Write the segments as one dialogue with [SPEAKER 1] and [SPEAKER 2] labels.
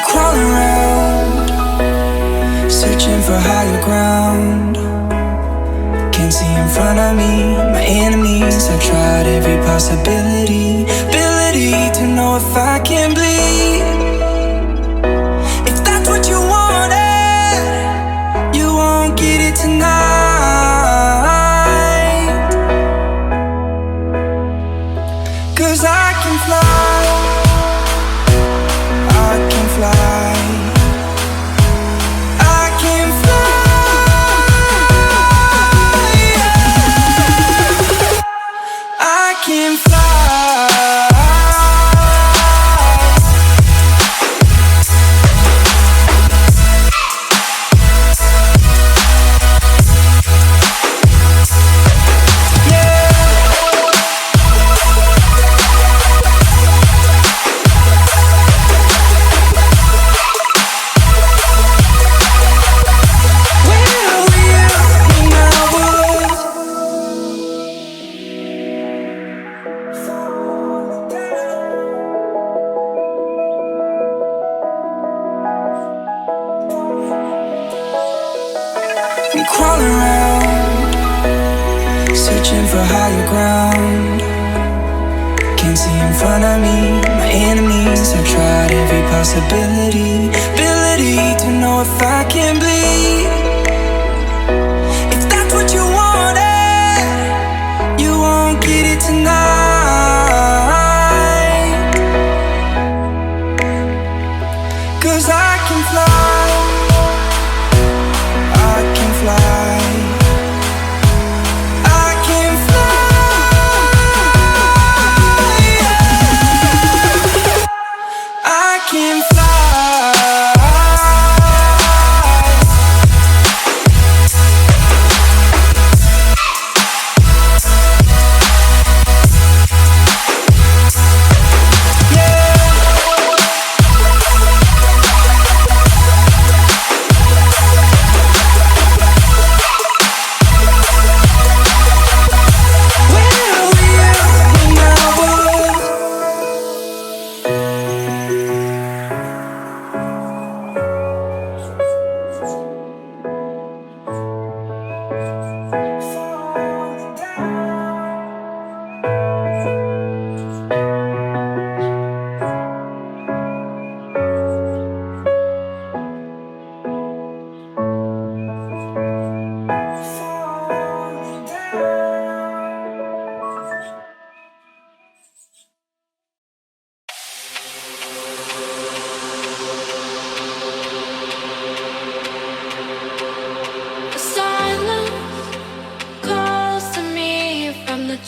[SPEAKER 1] crawling around, searching for higher ground. Can't see in front of me, my enemies. I've tried every possibility, ability to know if I can bleed. If that's what you wanted, you won't get it tonight. 'Cause I can fly, I can fly, I can fly, I can fly. Crawling around, searching for higher ground. Can't see in front of me, my enemies. I've tried every possibility, ability to know if I can bleed. If that's what you wanted, you won't get it tonight. 'Cause I can fly, I can fly, I can fly, I can fly.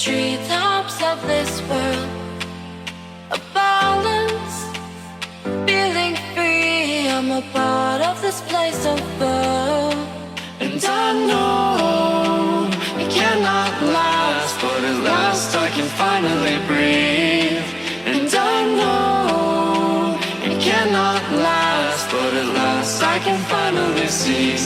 [SPEAKER 2] Treetops of this world, a balance, feeling free. I'm a part of this place of birth, and I know it cannot last, but at last I can finally breathe. And I know it cannot last, but at last I can finally see.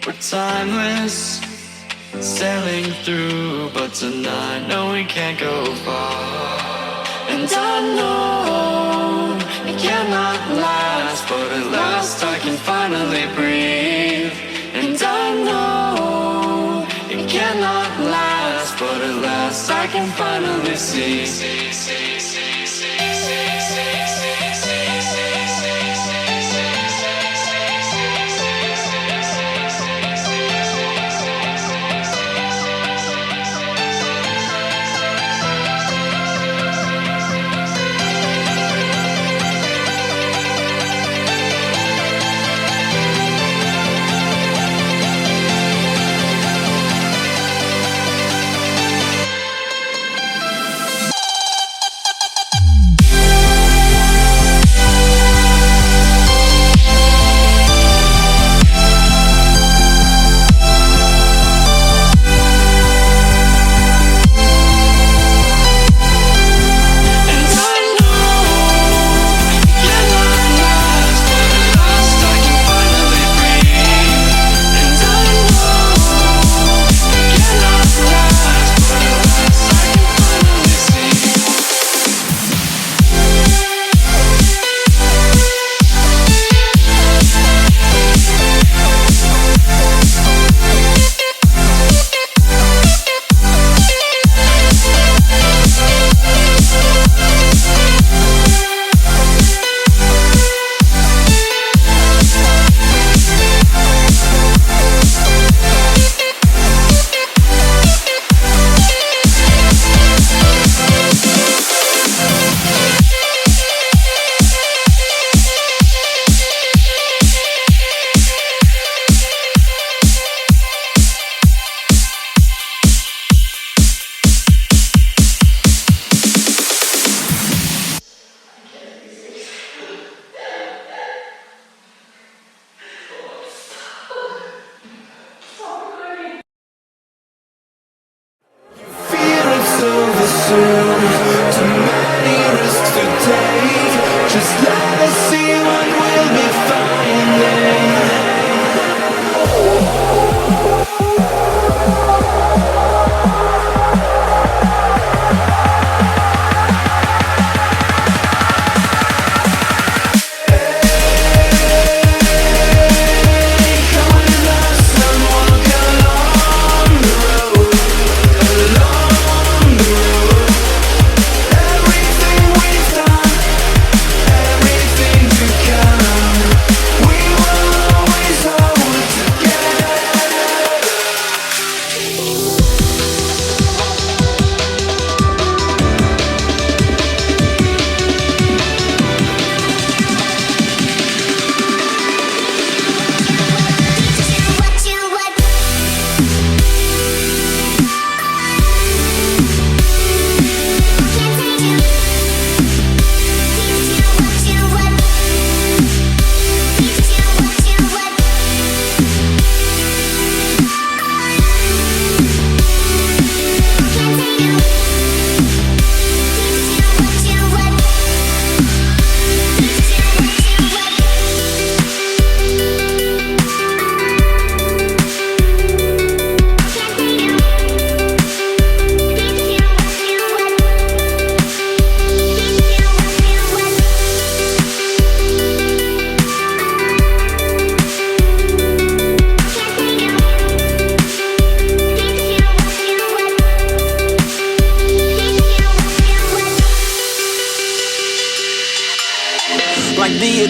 [SPEAKER 3] We're timeless, sailing through, but tonight, no, we can't go far. And I know it cannot last, but at last I can finally breathe. And I know it cannot last, but at last I can finally see.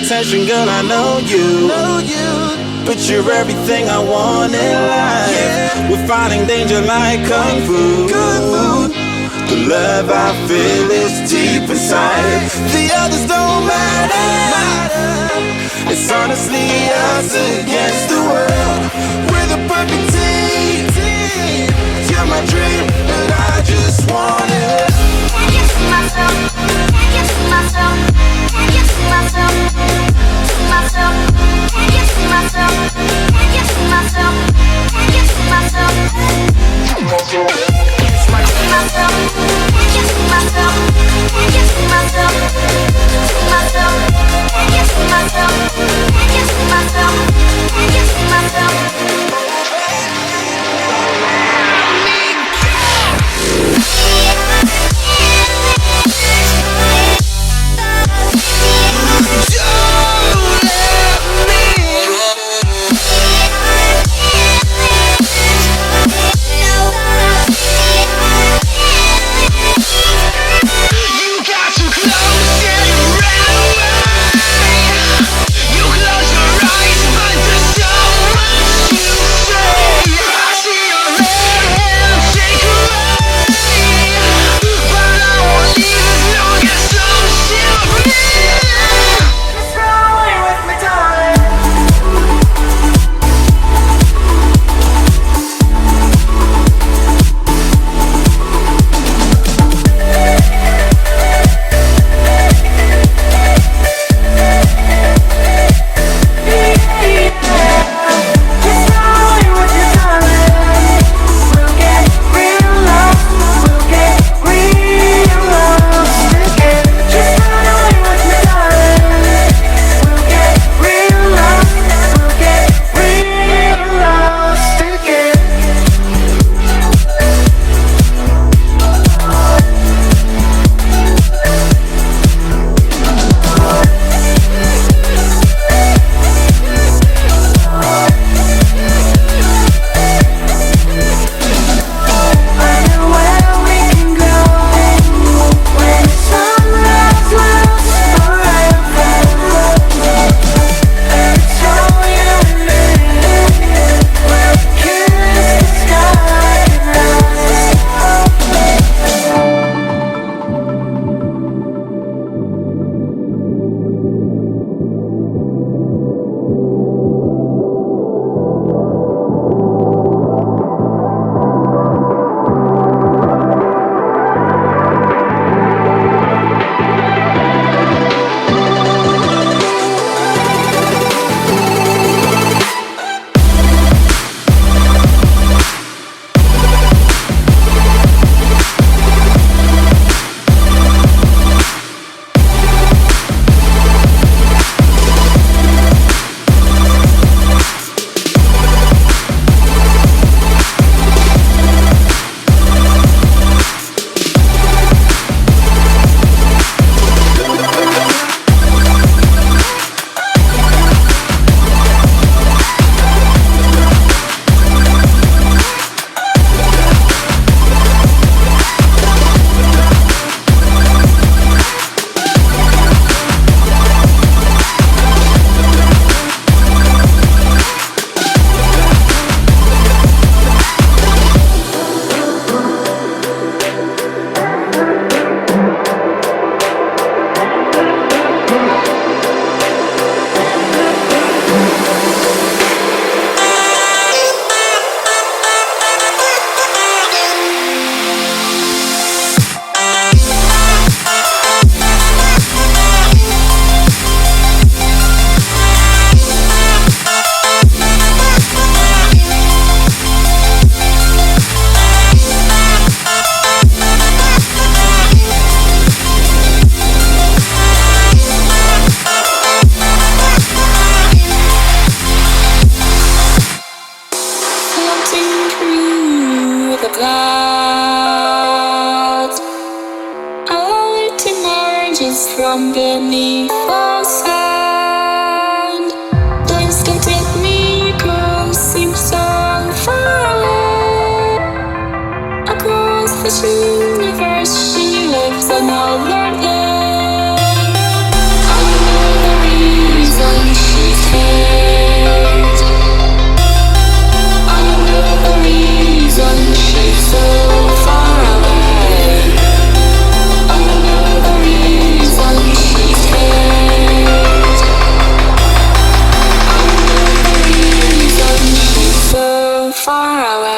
[SPEAKER 4] Attention, girl, I know you. But you're everything I want in life. We're fighting danger like Kung Fu. The love I feel is deep inside. The others don't matter. It's honestly us against the world. We're the perfect team. You're my dream, but I just want it.
[SPEAKER 2] Can't get to myself. Can't get to myself. Can't get to myself. To myself. Can't get to myself. Can't get to myself. Can't get to myself. To myself. Can't get to myself. Can't get to myself. Can't get to myself. To myself. Can't get to myself. Can't get to myself. Can't get to myself. the clouds. A light emerges from beneath the sand. Please don't take me across, seems so far away. Across this universe, she lives another day. I know the reason she stays. I know the reason she's so far away. I know the reason she stays. I know the reason she's so far away.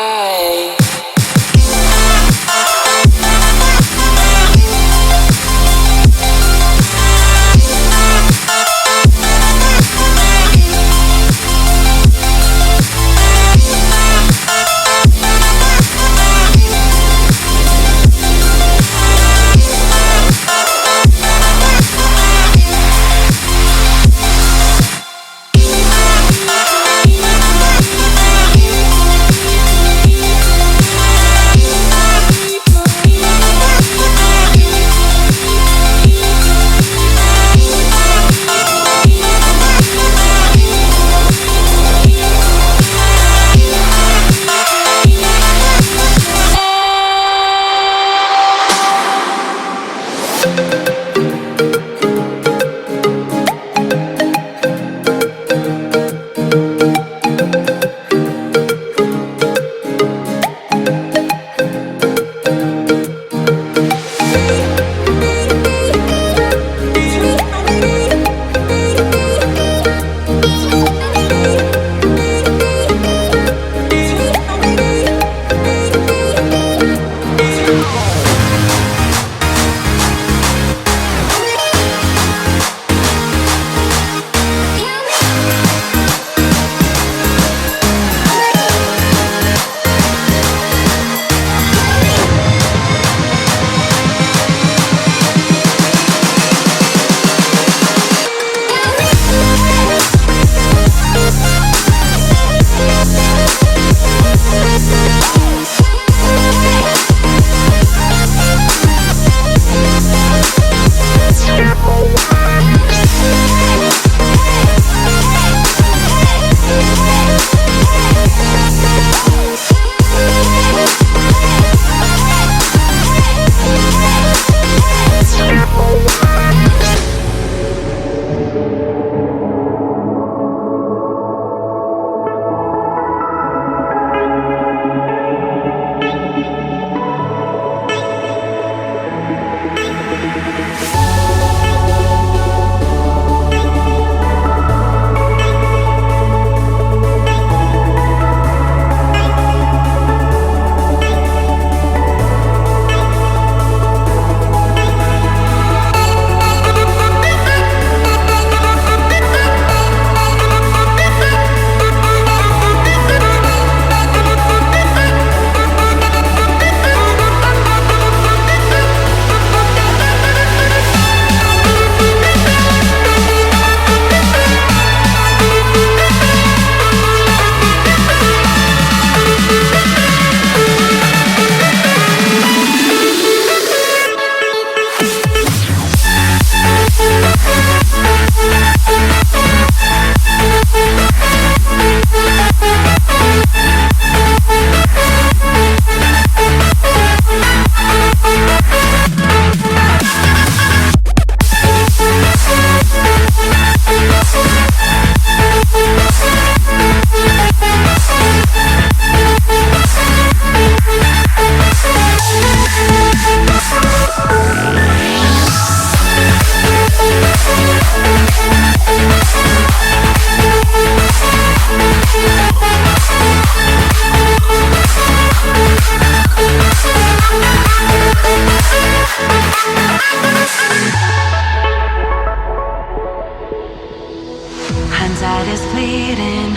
[SPEAKER 5] Hindsight is fleeting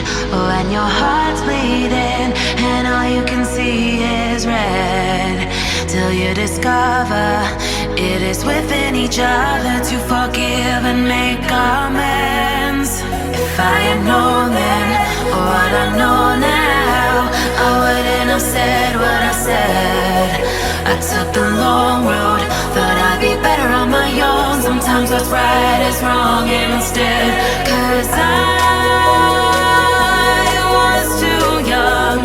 [SPEAKER 5] when your heart's bleeding and all you can see is red. Till you discover it is within each other to forgive and make amends. If I had known then what I know now, I wouldn't have said what I said. said. I took the long road, thought I'd be better on my own. Sometimes what's right is wrong, and instead, 'cause I was too young,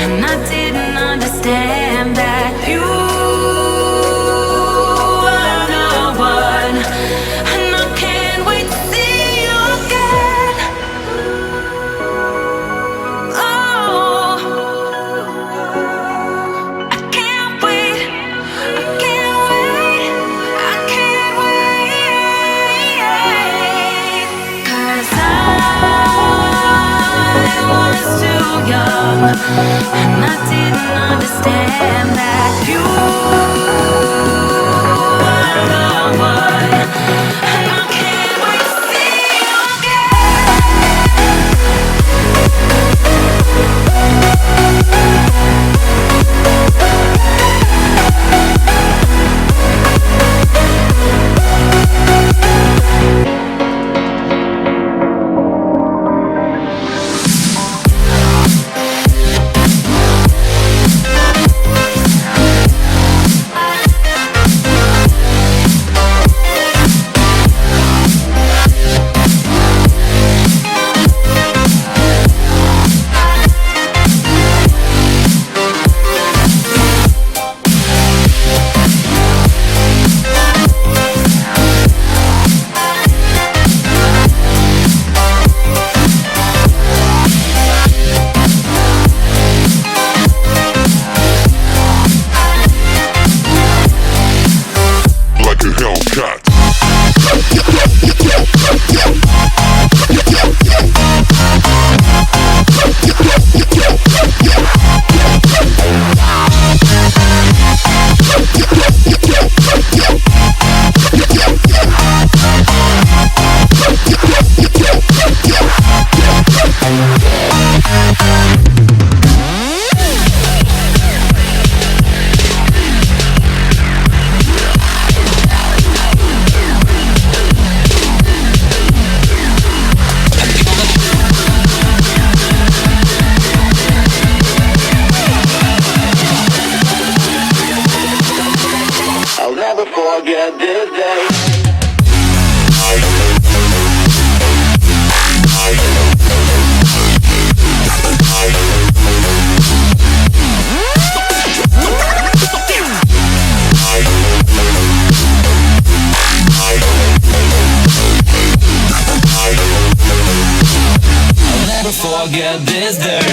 [SPEAKER 5] and I didn't understand that you are the one, and I can't wait to see you again. Oh, I can't wait, I can't wait, I can't wait, 'cause I was too young, and I didn't understand that you are the one, and I can't wait to see you
[SPEAKER 6] like a Hellcat.
[SPEAKER 3] I'll never forget this day.
[SPEAKER 1] I'll never forget this day.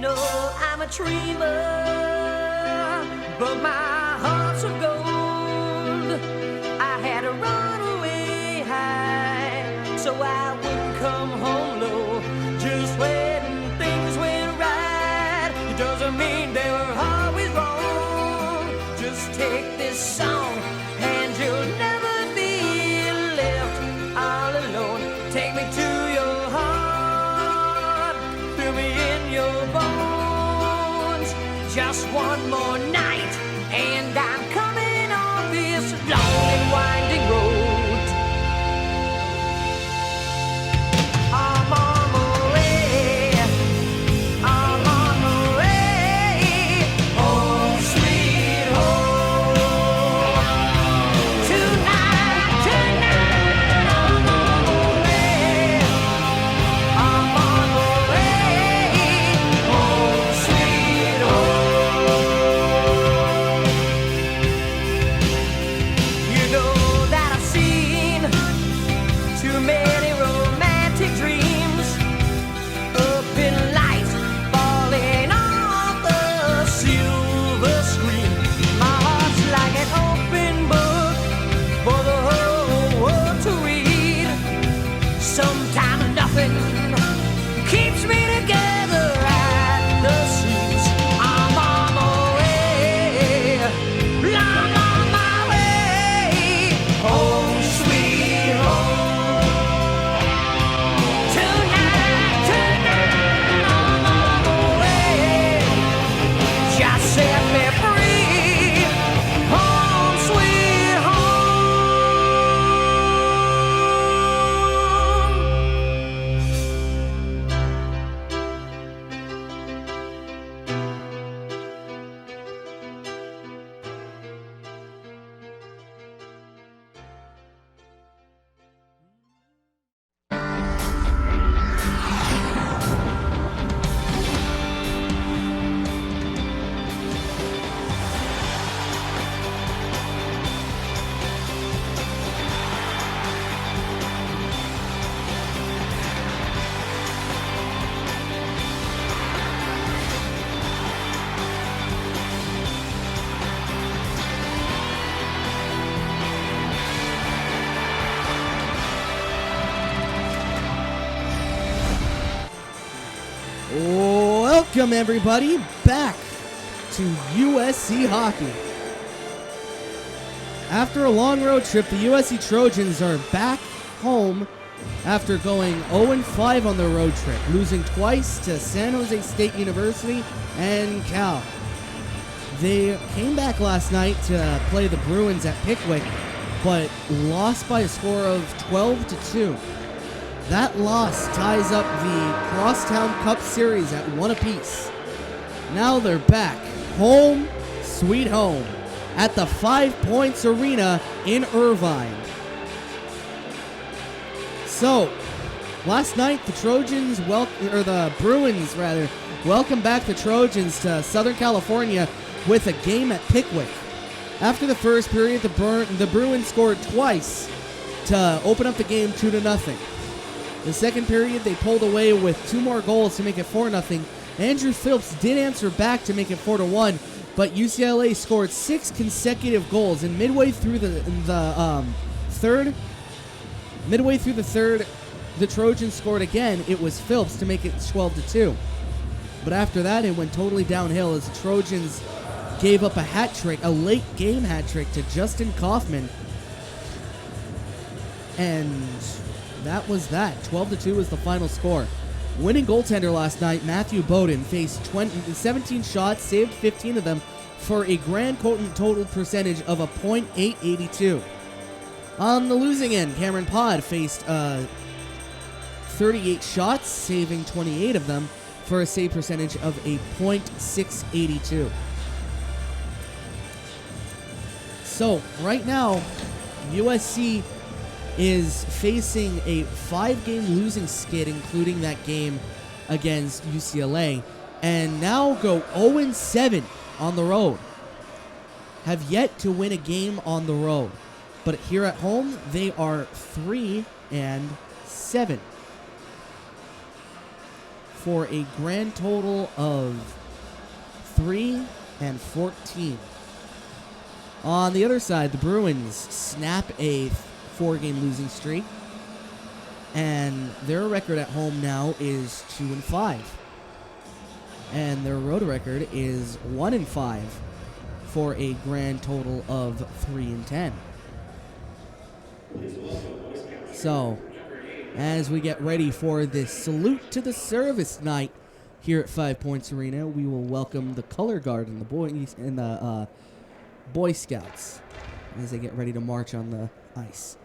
[SPEAKER 6] know I'm a dreamer, but my heart's of gold. I had to run away high so I wouldn't come home low. Just when things went right, it doesn't mean they were always wrong. Just take this song and you'll never be left all alone. Take me to your heart, feel me in your bones. Just one more night and I'm coming on this long and winding road. I'm on my way, I'm on my way, home sweet home. Tonight, I'm on my way, I'm on my way, home sweet home. You know that I've seen too many romantic dreams up in lights falling off the silver screen. My heart's like an open book for the whole world to read. Sometimes nothing keeps me together at the seams. I'm on my way, I'm on my way, home sweet home. Tonight, I'm on my way. Just set me free, home sweet
[SPEAKER 7] Welcome, everybody, back to USC Hockey. After a long road trip, the USC Trojans are back home after going 0-5 on their road trip, losing twice to San Jose State University and Cal. They came back last night to play the Bruins at Pickwick, but lost by a score of 12-2. That loss ties up the Crosstown Cup Series at 1 apiece. Now they're back, home sweet home, at the 5 Points Arena in Irvine. So, last night the Bruins welcome back the Trojans to Southern California with a game at Pickwick. After the first period, the Bruins scored twice to open up the game 2-0. The second period, they pulled away with 2 more goals to make it 4-0. Andrew Phillips did answer back to make it 4-1, but UCLA scored 6 consecutive goals, and midway through the third, the Trojans scored again. It was Phillips to make it 12-2. But after that, it went totally downhill as the Trojans gave up a late game hat trick to Justin Kaufman. And that was that. 12-2 was the final score. Winning goaltender last night, Matthew Bowden, faced 17 shots, saved 15 of them for a grand total percentage of a .882. On the losing end, Cameron Pod faced 38 shots, saving 28 of them for a save percentage of a .682. So, right now, USC is facing a 5-game losing skid, including that game against UCLA, and now go 0-7 on the road. Have yet to win a game on the road, but here at home, they are 3-7. for a grand total of 3-14. On the other side, the Bruins snap a 4-game losing streak, and their record at home now is 2-5. And their road record is 1-5 for a grand total of 3-10. So, as we get ready for this salute to the service night here at 5 Points Arena, we will welcome the color guard and the boys and the Boy Scouts as they get ready to march on the ice.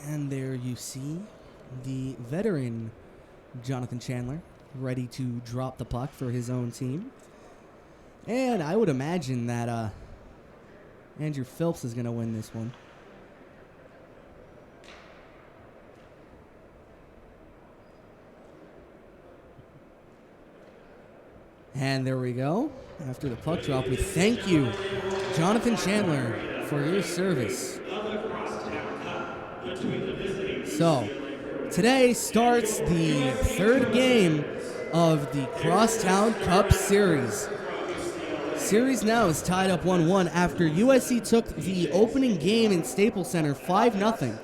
[SPEAKER 7] And there you see the veteran Jonathan Chandler ready to drop the puck for his own team. And I would imagine that Andrew Phillips is going to win this one. And there we go. After the puck drop, we thank you, Jonathan Chandler, for your service. So, today starts the third game of the Crosstown Cup Series. Series now is tied up 1-1 after USC took the opening game in Staples Center 5-0.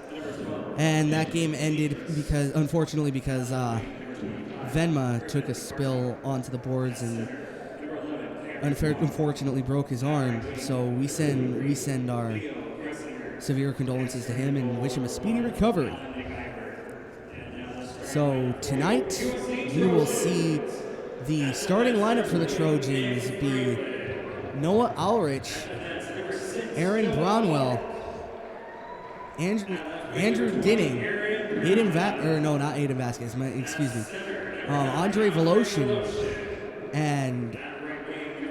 [SPEAKER 7] And that game ended because, unfortunately, because Venma took a spill onto the boards and unfortunately broke his arm. So we send our severe condolences to him and wish him a speedy recovery. So tonight we will see the starting lineup for the Trojans be Noah Ulrich, Aaron Brownwell, Andrew Dinning, Andre Voloshin, and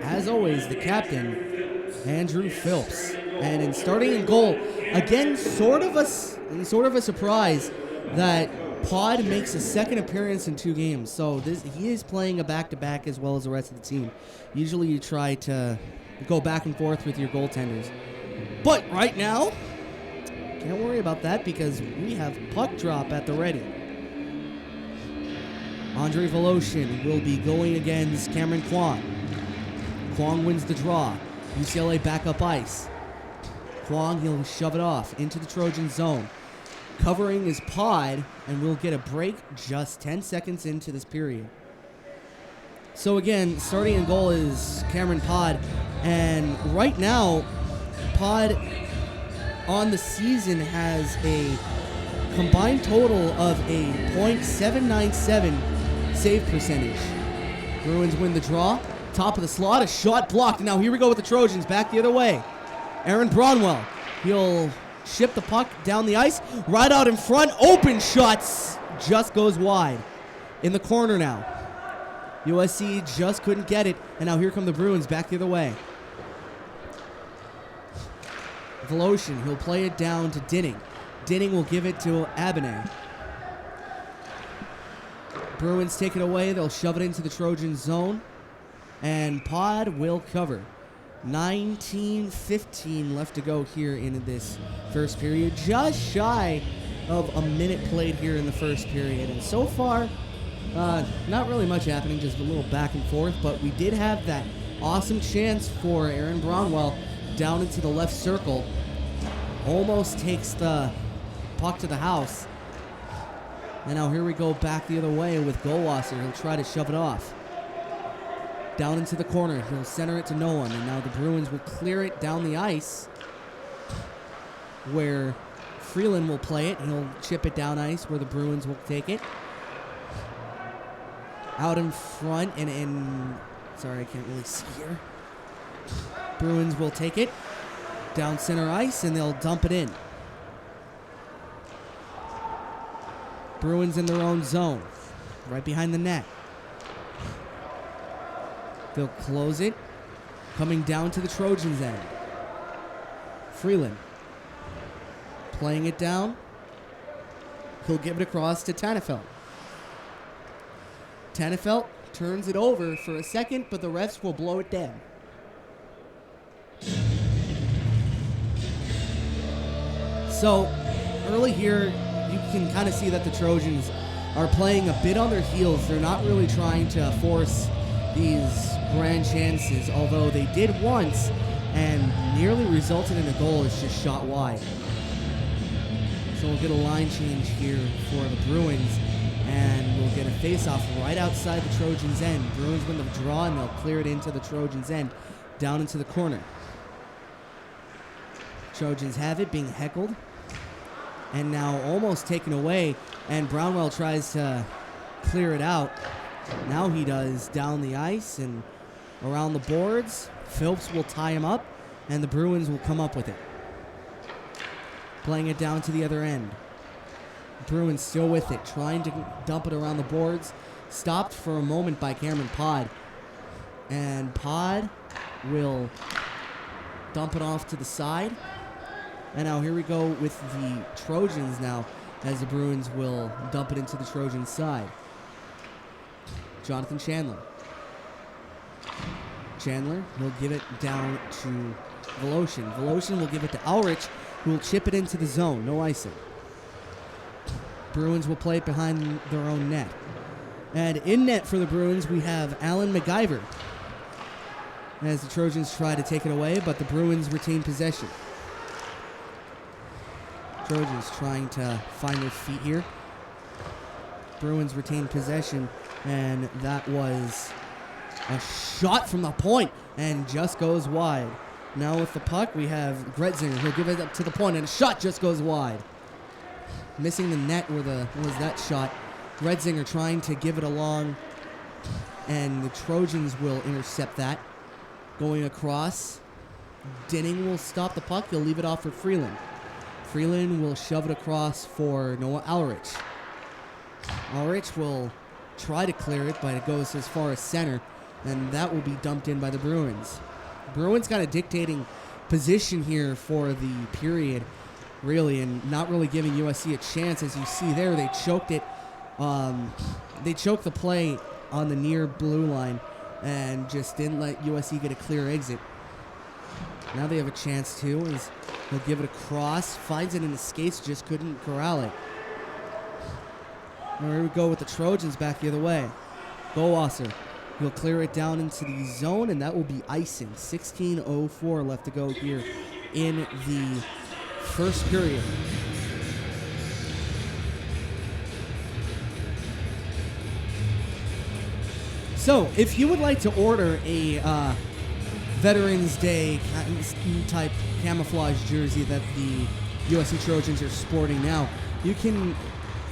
[SPEAKER 7] as always, the captain, Andrew Phillips. And in starting in goal, again, sort of a surprise that Pod makes a second appearance in 2 games. So he is playing a back-to-back as well as the rest of the team. Usually you try to go back and forth with your goaltenders. But right now, can't worry about that because we have puck drop at the ready. Andre Voloshin will be going against Cameron Kwong. Kwong wins the draw. UCLA back up ice. Kwong, he'll shove it off into the Trojan zone. Covering is Pod, and we'll get a break just 10 seconds into this period. So again, starting in goal is Cameron Pod, and right now, Pod on the season has a combined total of a .797 save percentage. Bruins win the draw. Top of the slot, a shot blocked. Now here we go with the Trojans, back the other way. Aaron Bronwell, he'll ship the puck down the ice, right out in front, open shots, just goes wide. In the corner now. USC just couldn't get it, and now here come the Bruins back the other way. Voloshin, he'll play it down to Dinning. Dinning will give it to Abinay. Bruins take it away, they'll shove it into the Trojan zone, and Pod will cover. 19:15 left to go here in this first period. Just shy of a minute played here in the first period. And so far, not really much happening, just a little back and forth. But we did have that awesome chance for Aaron Bronwell down into the left circle. Almost takes the puck to the house. And now here we go back the other way with Goldwasser. He'll try to shove it off. Down into the corner. He'll center it to no one. And now the Bruins will clear it down the ice where Freeland will play it. He'll chip it down ice where the Bruins will take it. Out in front and sorry, I can't really see here. Bruins will take it down center ice and they'll dump it in. Bruins in their own zone. Right behind the net. They'll close it. Coming down to the Trojans' end. Freeland. Playing it down. He'll give it across to Tannefelt. Tannefelt turns it over for a second, but the refs will blow it down. So, early here, you can kind of see that the Trojans are playing a bit on their heels. They're not really trying to force these grand chances, although they did once and nearly resulted in a goal. It's just shot wide. So we'll get a line change here for the Bruins, and we'll get a face-off right outside the Trojans' end. Bruins win the draw, and they'll clear it into the Trojans' end, down into the corner. Trojans have it, being heckled, and now almost taken away, and Brownwell tries to clear it out. Now he does down the ice and around the boards. Phillips will tie him up, and the Bruins will come up with it. Playing it down to the other end. Bruins still with it, trying to dump it around the boards. Stopped for a moment by Cameron Pod. And Pod will dump it off to the side. And now here we go with the Trojans now, as the Bruins will dump it into the Trojans' side. Jonathan Chandler. Chandler will give it down to Voloshin. Voloshin will give it to Ulrich, who will chip it into the zone. No icing. Bruins will play it behind their own net. And in net for the Bruins, we have Alan MacGyver, as the Trojans try to take it away, but the Bruins retain possession. Trojans trying to find their feet here. Bruins retain possession, and that was a shot from the point and just goes wide. Now with the puck, we have Gretzinger. He'll give it up to the point, and a shot just goes wide. Missing the net where was that shot. Gretzinger trying to give it along, and the Trojans will intercept that. Going across, Dinning will stop the puck. He'll leave it off for Freeland. Freeland will shove it across for Noah Ulrich. Ulrich will try to clear it, but it goes as far as center, and that will be dumped in by the Bruins. Bruins got a dictating position here for the period, really, and not really giving USC a chance. As you see there, they choked it. They choked the play on the near blue line and just didn't let USC get a clear exit. Now they have a chance to, as he'll give it across, finds it in his skates, just couldn't corral it. Now here we go with the Trojans back the other way. Goldwasser, he'll clear it down into the zone, and that will be icing. 16:04 left to go here in the first period. So, if you would like to order a Veterans Day type camouflage jersey that the USC Trojans are sporting now, you can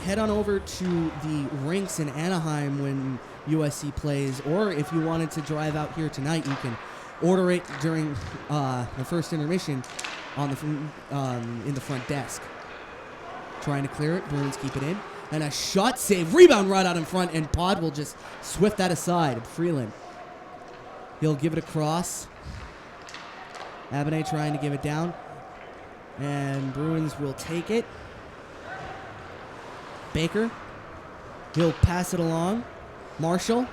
[SPEAKER 7] head on over to the rinks in Anaheim when USC plays, or if you wanted to drive out here tonight, you can order it during the first intermission on the in the front desk. Trying to clear it, Bruins keep it in, and a shot save, rebound right out in front, and Pod will just swift that aside. Freeland, he'll give it across. Abinay trying to give it down, and Bruins will take it. Baker, he'll pass it along. Marshall,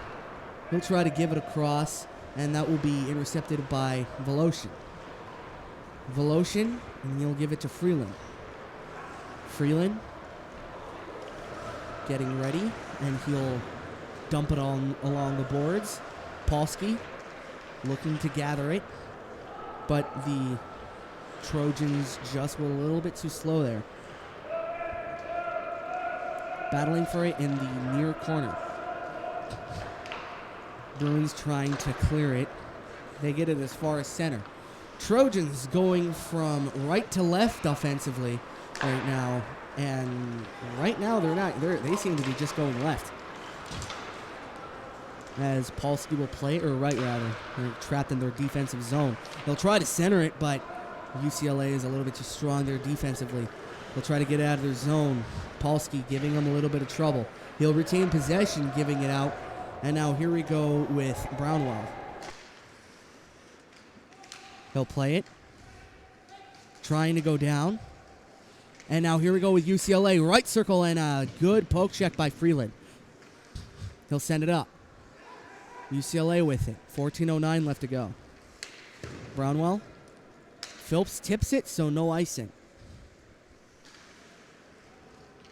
[SPEAKER 7] he'll try to give it across, and that will be intercepted by Voloshin. Voloshin, and he'll give it to Freeland. Freeland, getting ready, and he'll dump it on along the boards. Polsky, looking to gather it, but the Trojans just were a little bit too slow there. Battling for it in the near corner. Bruins trying to clear it. They get it as far as center. Trojans going from right to left offensively right now, and right now they seem to be just going left. As Polsky will play, or right rather, they're trapped in their defensive zone. They'll try to center it, but UCLA is a little bit too strong there defensively. They'll try to get out of their zone. Polsky giving them a little bit of trouble. He'll retain possession, giving it out. And now here we go with Brownwell. He'll play it. Trying to go down. And now here we go with UCLA. Right circle and a good poke check by Freeland. He'll send it up. UCLA with it. 14:09 left to go. Brownwell. Phillips tips it, so no icing.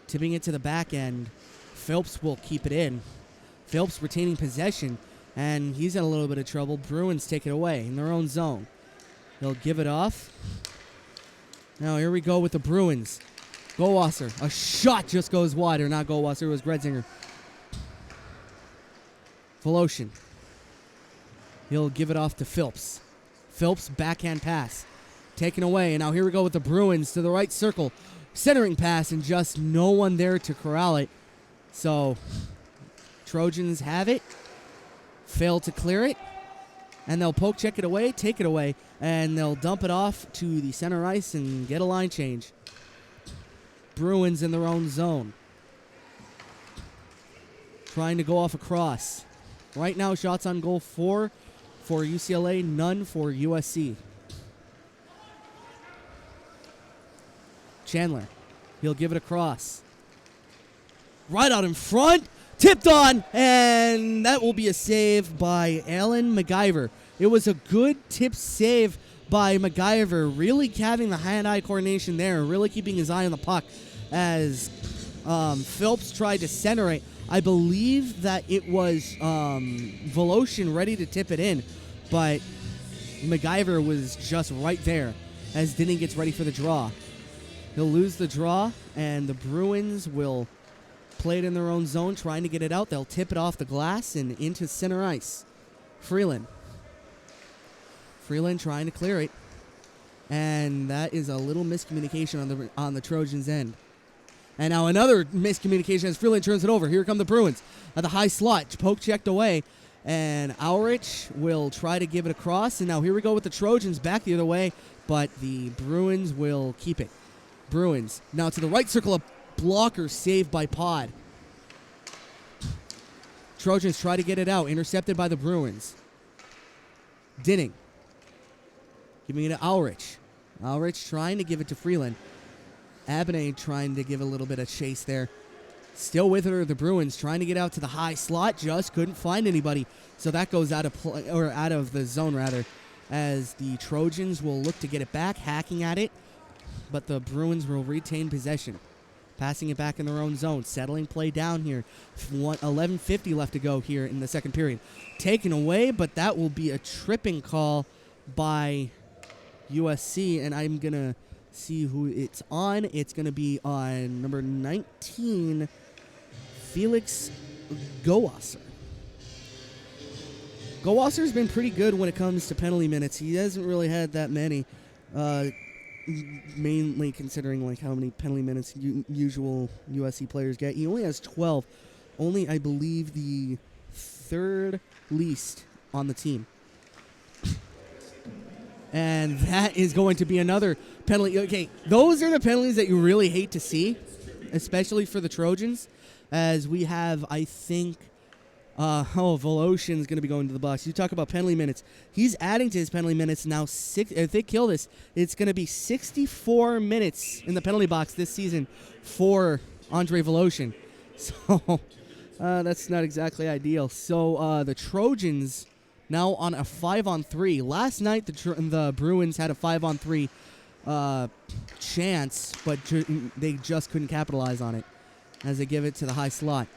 [SPEAKER 7] Tipping it to the back end. Phelps will keep it in. Phelps retaining possession, and he's in a little bit of trouble. Bruins take it away in their own zone. They'll give it off. Now here we go with the Bruins. Goldwasser. A shot just goes wide, or not Goldwasser, it was Gretzinger. Voloshin. He'll give it off to Phelps. Phelps backhand pass. Taken away, and now here we go with the Bruins to the right circle. Centering pass, and just no one there to corral it. So, Trojans have it. Fail to clear it. And they'll poke check it away, take it away, and they'll dump it off to the center ice and get a line change. Bruins in their own zone. Trying to go off a cross. Right now, shots on goal 4 for UCLA, none for USC. Chandler. He'll give it across. Right out in front. Tipped on. And that will be a save by Alan MacGyver. It was a good tip save by MacGyver. Really having the hand-eye coordination there. Really keeping his eye on the puck. As Phelps tried to center it. I believe that it was Voloshin ready to tip it in. But MacGyver was just right there. As Dinning gets ready for the draw. He'll lose the draw, and the Bruins will play it in their own zone, trying to get it out. They'll tip it off the glass and into center ice. Freeland. Freeland trying to clear it. And that is a little miscommunication on the Trojans' end. And now another miscommunication as Freeland turns it over. Here come the Bruins at the high slot. Poke checked away. And Ulrich will try to give it across. And now here we go with the Trojans back the other way. But the Bruins will keep it. Bruins. Now to the right circle, a blocker saved by Pod. Trojans try to get it out, intercepted by the Bruins. Dinning. Giving it to Ulrich. Ulrich trying to give it to Freeland. Abney trying to give a little bit of chase there. Still with her, the Bruins trying to get out to the high slot, just couldn't find anybody. So that goes out of play, or out of the zone rather, as the Trojans will look to get it back, hacking at it, but the Bruins will retain possession. Passing it back in their own zone, settling play down here. 11:50 left to go here in the second period. Taken away, but that will be a tripping call by USC, and I'm going to see who it's on. It's going to be on number 19, Felix Gowasser. Gowasser's been pretty good when it comes to penalty minutes. He hasn't really had that many, mainly considering like how many penalty minutes usual USC players get. He only has 12, only I believe the third least on the team. And that is going to be another penalty. Okay, those are the penalties that you really hate to see, especially for the Trojans, as we have, I think, Voloshin's going to be going to the box. You talk about penalty minutes. He's adding to his penalty minutes now. If they kill this, it's going to be 64 minutes in the penalty box this season for Andre Voloshin. So that's not exactly ideal. So the Trojans now on a 5-on-3. Last night, the Bruins had a 5-on-3 chance, but they just couldn't capitalize on it as they give it to the high slot.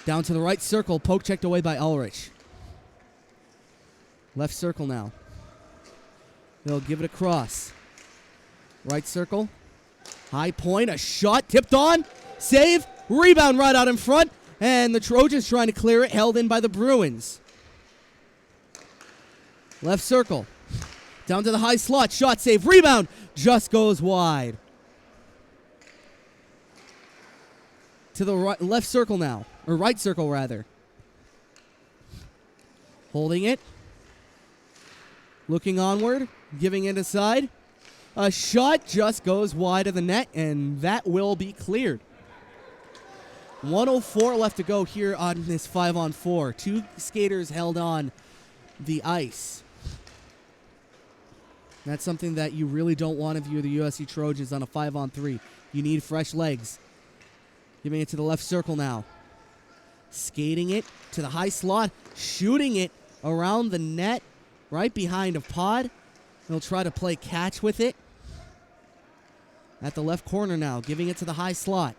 [SPEAKER 7] Down to the right circle, poke checked away by Ulrich. Left circle now. They'll give it across. Right circle. High point, a shot, tipped on. Save, rebound right out in front. And the Trojans trying to clear it, held in by the Bruins. Left circle. Down to the high slot. Shot save. Rebound. Just goes wide. To the right, left circle now. Or right circle, rather. Holding it. Looking onward. Giving it aside. A shot just goes wide of the net, and that will be cleared. 1:04 left to go here on this 5-on-4. Two skaters held on the ice. That's something that you really don't want if you're the USC Trojans on a 5-on-3. You need fresh legs. Giving it to the left circle now. Skating it to the high slot. Shooting it around the net. Right behind of Pod. He'll try to play catch with it. At the left corner now. Giving it to the high slot.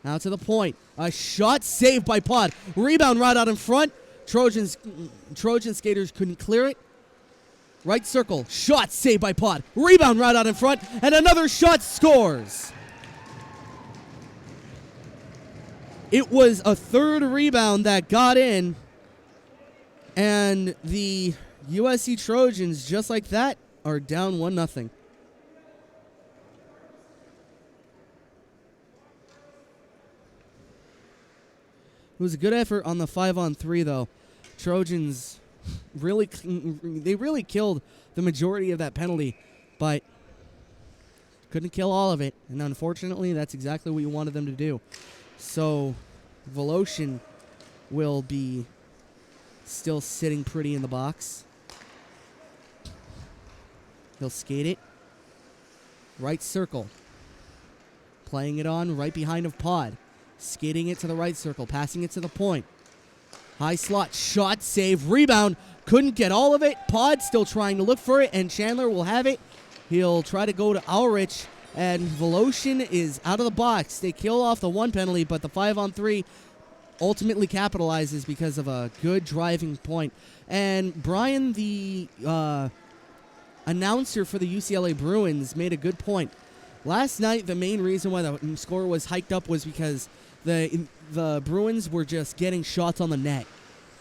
[SPEAKER 7] Now to the point. A shot saved by Pod. Rebound right out in front. Trojan skaters couldn't clear it. Right circle. Shot saved by Pod. Rebound right out in front. And another shot scores. It was a third rebound that got in. And the USC Trojans, just like that, are down 1-0. It was a good effort on the 5-on-3, though. Trojans really killed the majority of that penalty, but couldn't kill all of it. And unfortunately, that's exactly what you wanted them to do. So Voloshin will be still sitting pretty in the box. He'll skate it. Right circle. Playing it on right behind of Pod. Skating it to the right circle. Passing it to the point. High slot. Shot. Save. Rebound. Couldn't get all of it. Pod still trying to look for it. And Chandler will have it. He'll try to go to Ulrich. And Voloshin is out of the box. They kill off the one penalty. But the 5-on-3 ultimately capitalizes because of a good driving point. And Brian, the announcer for the UCLA Bruins, made a good point. Last night, the main reason why the score was hiked up was because the Bruins were just getting shots on the net.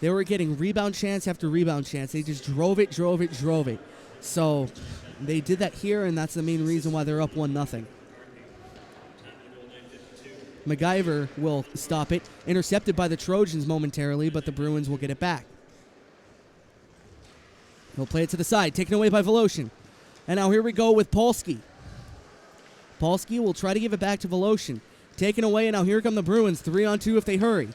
[SPEAKER 7] They were getting rebound chance after rebound chance. They just drove it. So they did that here, and that's the main reason why they're up 1-0. MacGyver will stop it. Intercepted by the Trojans momentarily, but the Bruins will get it back. He'll play it to the side, taken away by Voloshin. And now here we go with Polsky. Polsky will try to give it back to Voloshin. Taken away, and now here come the Bruins. 3-on-2 if they hurry.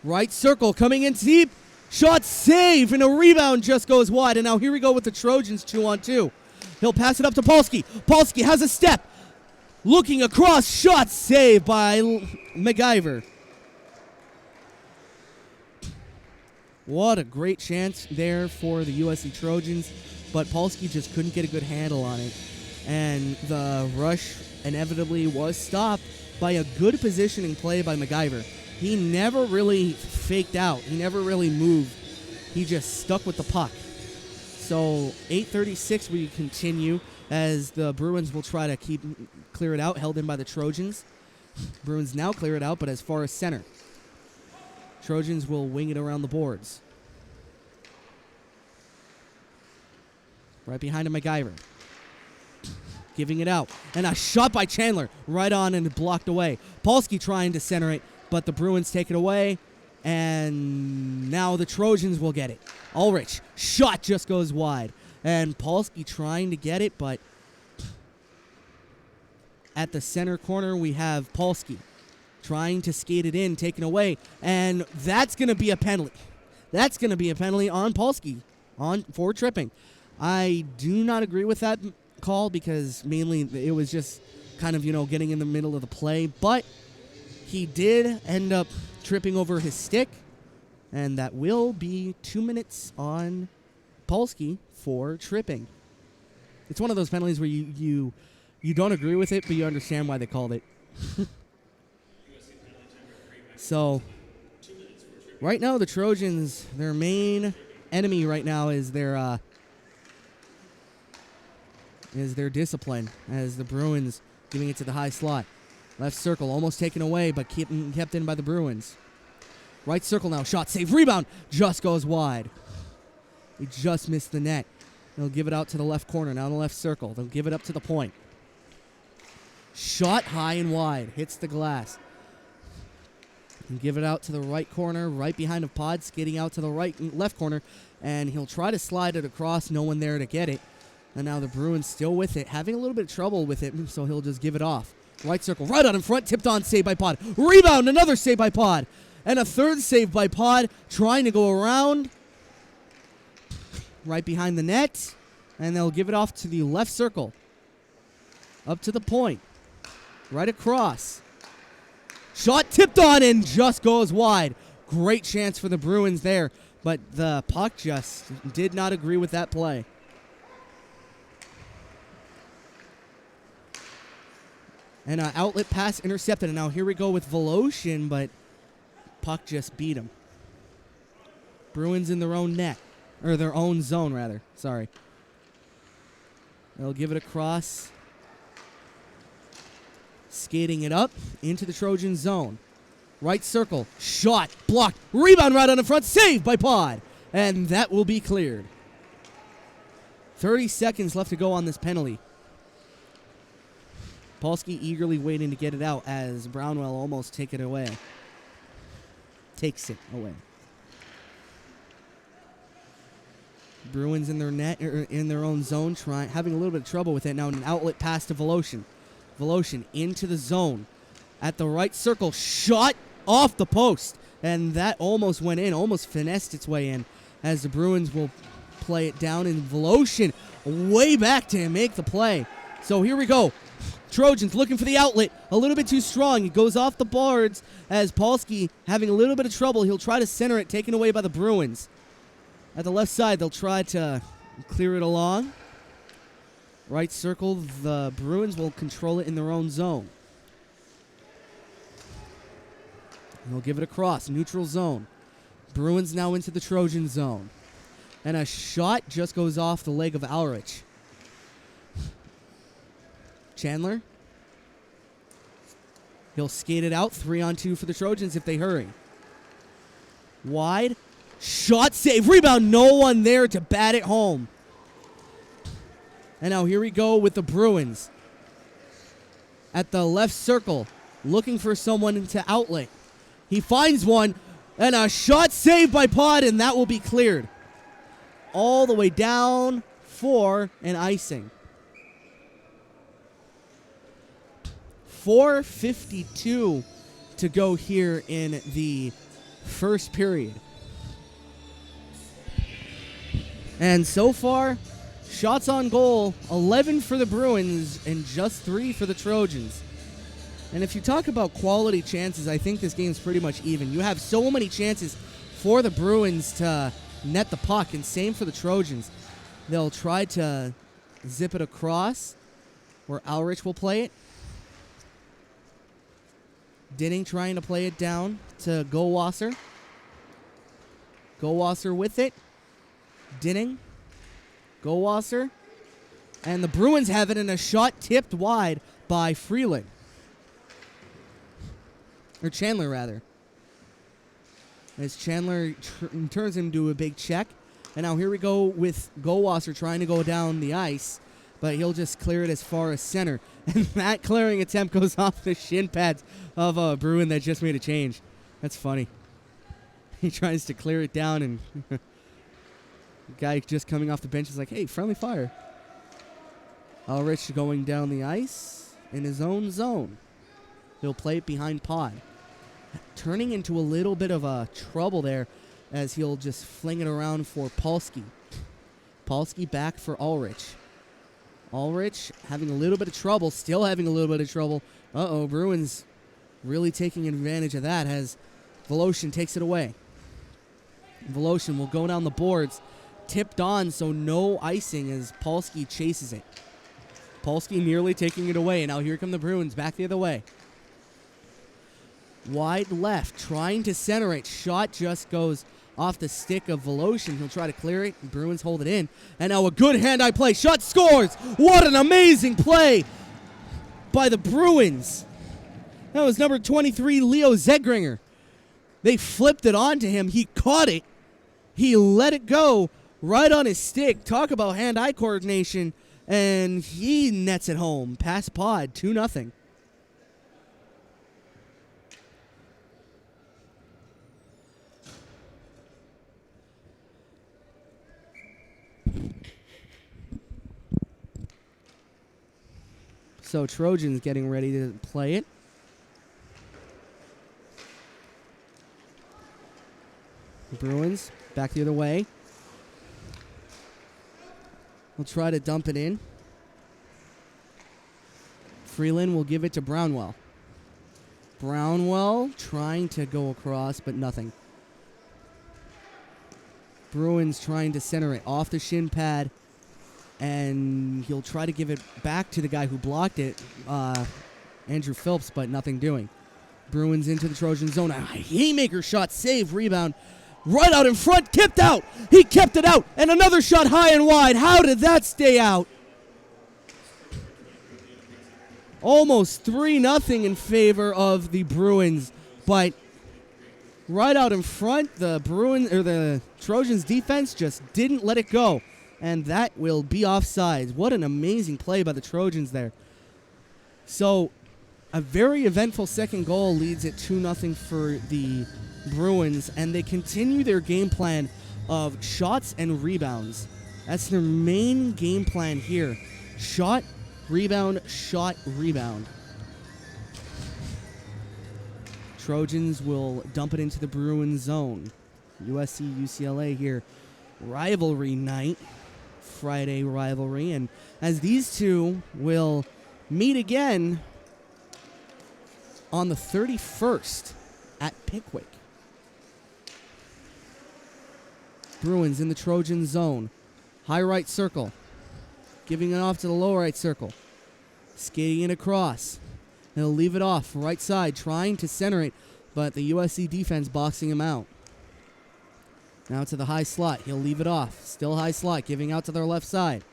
[SPEAKER 7] Right circle coming in deep. Shot save, and a rebound just goes wide. And now here we go with the Trojans 2-on-2. He'll pass it up to Polsky. Polsky has a step. Looking across, shot save by MacGyver. What a great chance there for the USC Trojans, but Polsky just couldn't get a good handle on it. And the rush inevitably was stopped by a good positioning play by MacGyver. He never really faked out. He never really moved. He just stuck with the puck. So 8:36 we continue as the Bruins will try to clear it out, held in by the Trojans. Bruins now clear it out, but as far as center. Trojans will wing it around the boards. Right behind him, MacGyver. Giving it out. And a shot by Chandler. Right on and blocked away. Polsky trying to center it, but the Bruins take it away. And now the Trojans will get it. Ulrich. Shot just goes wide. And Polsky trying to get it, but at the center corner we have Polsky trying to skate it in, taken away. And that's going to be a penalty. That's going to be a penalty on Polsky for tripping. I do not agree with that call because mainly it was just kind of, getting in the middle of the play. But he did end up tripping over his stick, and that will be 2 minutes on Polsky for tripping. It's one of those penalties where you don't agree with it, but you understand why they called it. So, right now the Trojans, their main enemy right now is their discipline, as the Bruins giving it to the high slot. Left circle almost taken away, but kept in by the Bruins. Right circle now, shot, save, rebound, just goes wide. He just missed the net. They'll give it out to the left corner, now the left circle. They'll give it up to the point. Shot high and wide, hits the glass. And give it out to the right corner, right behind a pod, skating out to the left corner, and he'll try to slide it across, no one there to get it. And now the Bruins still with it, having a little bit of trouble with it, so he'll just give it off. Right circle, right out in front, tipped on, save by Pod. Rebound, another save by Pod. And a third save by Pod, trying to go around. Right behind the net. And they'll give it off to the left circle. Up to the point. Right across. Shot tipped on and just goes wide. Great chance for the Bruins there. But the puck just did not agree with that play. And an outlet pass intercepted. And now here we go with Voloshin, but puck just beat him. Bruins in their own net. Or their own zone, rather. Sorry. They'll give it across. Skating it up into the Trojan zone. Right circle. Shot. Blocked. Rebound right on the front. Saved by Pod. And that will be cleared. 30 seconds left to go on this penalty. Polsky eagerly waiting to get it out as Brownwell almost takes it away. Bruins in their net, in their own zone, having a little bit of trouble with it. Now an outlet pass to Voloshin. Voloshin into the zone. At the right circle, shot off the post. And that almost went in, almost finessed its way in. As the Bruins will play it down, and Voloshin way back to make the play. So here we go. Trojans looking for the outlet. A little bit too strong. It goes off the boards as Polsky having a little bit of trouble. He'll try to center it, taken away by the Bruins. At the left side, they'll try to clear it along. Right circle, the Bruins will control it in their own zone. And they'll give it across, neutral zone. Bruins now into the Trojan zone. And a shot just goes off the leg of Ulrich. Chandler. He'll skate it out, 3-on-2 for the Trojans if they hurry. Wide. Shot, save, rebound, no one there to bat it home. And now here we go with the Bruins. At the left circle, looking for someone to outlet. He finds one, and a shot saved by Pod, and that will be cleared. All the way down for an icing. 4:52 to go here in the first period. And so far, shots on goal, 11 for the Bruins and just 3 for the Trojans. And if you talk about quality chances, I think this game's pretty much even. You have so many chances for the Bruins to net the puck, and same for the Trojans. They'll try to zip it across, where Ulrich will play it. Dinning trying to play it down to Goldwasser. Goldwasser with it. Dinning. Goldwasser. And the Bruins have it in a shot tipped wide by Freeland. Or Chandler, rather. As Chandler turns him to a big check. And now here we go with Goldwasser trying to go down the ice. But he'll just clear it as far as center. And that clearing attempt goes off the shin pads of a Bruin that just made a change. That's funny. He tries to clear it down, and the guy just coming off the bench is like, hey, friendly fire. Ulrich going down the ice in his own zone. He'll play it behind Pod. Turning into a little bit of a trouble there as he'll just fling it around for Polsky. Polsky back for Ulrich. Ulrich having a little bit of trouble, still having a little bit of trouble. Bruins really taking advantage of that as Voloshin takes it away. Voloshin will go down the boards, tipped on, so no icing as Polsky chases it. Polsky nearly taking it away, and now here come the Bruins back the other way. Wide left, trying to center it. Shot just goes off the stick of Voloshin. He'll try to clear it. Bruins hold it in. And now a good hand-eye play. Shot scores! What an amazing play by the Bruins. That was number 23, Leo Zegringer. They flipped it onto him. He caught it. He let it go right on his stick. Talk about hand-eye coordination. And he nets it home. Pass Pod, 2-0. So Trojans getting ready to play it. Bruins back the other way. We'll try to dump it in. Freeland will give it to Brownwell. Brownwell trying to go across, but nothing. Bruins trying to center it off the shin pad. And he'll try to give it back to the guy who blocked it, Andrew Phillips, but nothing doing. Bruins into the Trojan zone. A haymaker shot, save, rebound. Right out in front, kept out. He kept it out. And another shot high and wide. How did that stay out? Almost 3-0 in favor of the Bruins. But right out in front, the Trojans defense just didn't let it go. And that will be offsides. What an amazing play by the Trojans there. So, a very eventful second goal leads it 2-0 for the Bruins. And they continue their game plan of shots and rebounds. That's their main game plan here. Shot, rebound, shot, rebound. Trojans will dump it into the Bruins zone. USC, UCLA here. Rivalry night. Friday rivalry, and as these two will meet again on the 31st at Pickwick. Bruins in the Trojan zone. High right circle. Giving it off to the low right circle. Skating it across. He'll leave it off right side, trying to center it, but the USC defense boxing him out. Now to the high slot. He'll leave it off. Still high slot, giving out to their left side.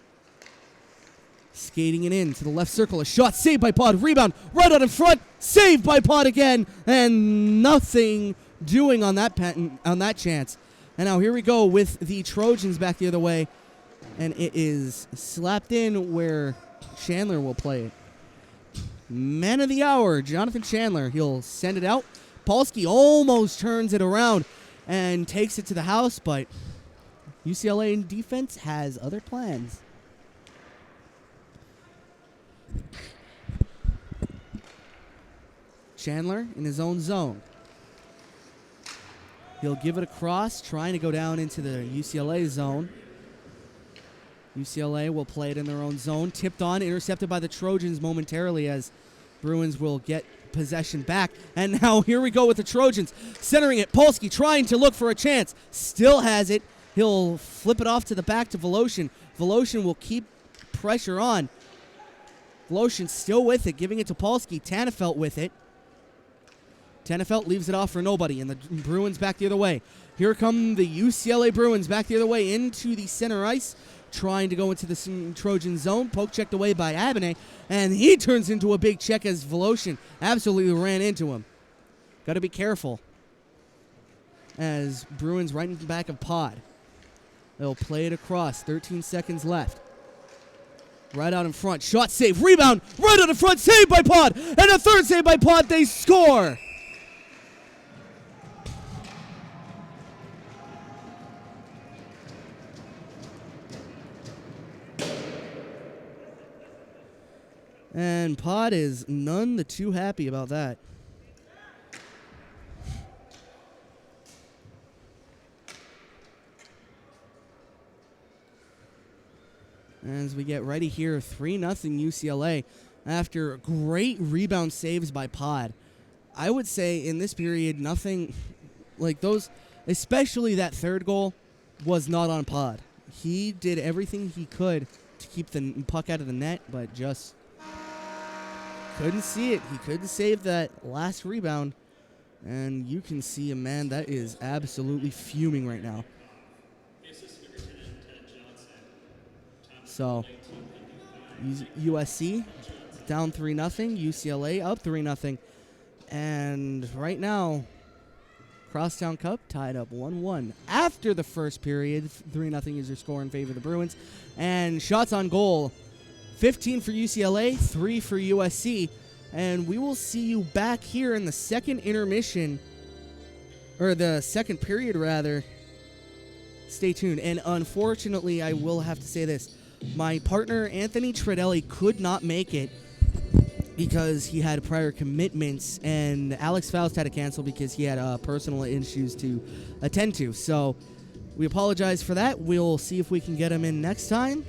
[SPEAKER 7] Skating it in to the left circle. A shot saved by Pod. Rebound right out in front. Saved by Pod again. And nothing doing on that chance. And now here we go with the Trojans back the other way. And it is slapped in where Chandler will play it. Man of the hour, Jonathan Chandler. He'll send it out. Polsky almost turns it around and takes it to the house, but UCLA in defense has other plans. Chandler in his own zone. He'll give it across, trying to go down into the UCLA zone. UCLA will play it in their own zone. Tipped on, intercepted by the Trojans momentarily as Bruins will get possession back. And now here we go with the Trojans. Centering it, Polsky trying to look for a chance. Still has it. He'll flip it off to the back to Voloshin. Voloshin will keep pressure on. Voloshin still with it, giving it to Polsky. Tannefelt with it. Tannefelt leaves it off for nobody, and the Bruins back the other way. Here come the UCLA Bruins back the other way into the center ice, trying to go into the Trojan zone. Poke checked away by Abney, and he turns into a big check as Voloshin absolutely ran into him. Got to be careful as Bruins right in the back of Pod. They'll play it across. 13 seconds left. Right out in front. Shot save. Rebound. Right out in front. Saved by Pod. And a third save by Pod. They score. And Pod is none the too happy about that. As we get ready here, 3-0 UCLA after great rebound saves by Pod. I would say in this period, nothing like those, especially that third goal, was not on Pod. He did everything he could to keep the puck out of the net, but just couldn't see it. He couldn't save that last rebound. And you can see a man that is absolutely fuming right now. So, USC down 3-0. UCLA up 3-0. And right now, Crosstown Cup tied up 1-1. After the first period, 3-0 is your score in favor of the Bruins. And shots on goal, 15 for UCLA, 3 for USC. And we will see you back here in the second intermission, or the second period, rather. Stay tuned. And unfortunately, I will have to say this. My partner, Anthony Tredelli, could not make it because he had prior commitments, and Alex Faust had to cancel because he had personal issues to attend to. So we apologize for that. We'll see if we can get him in next time.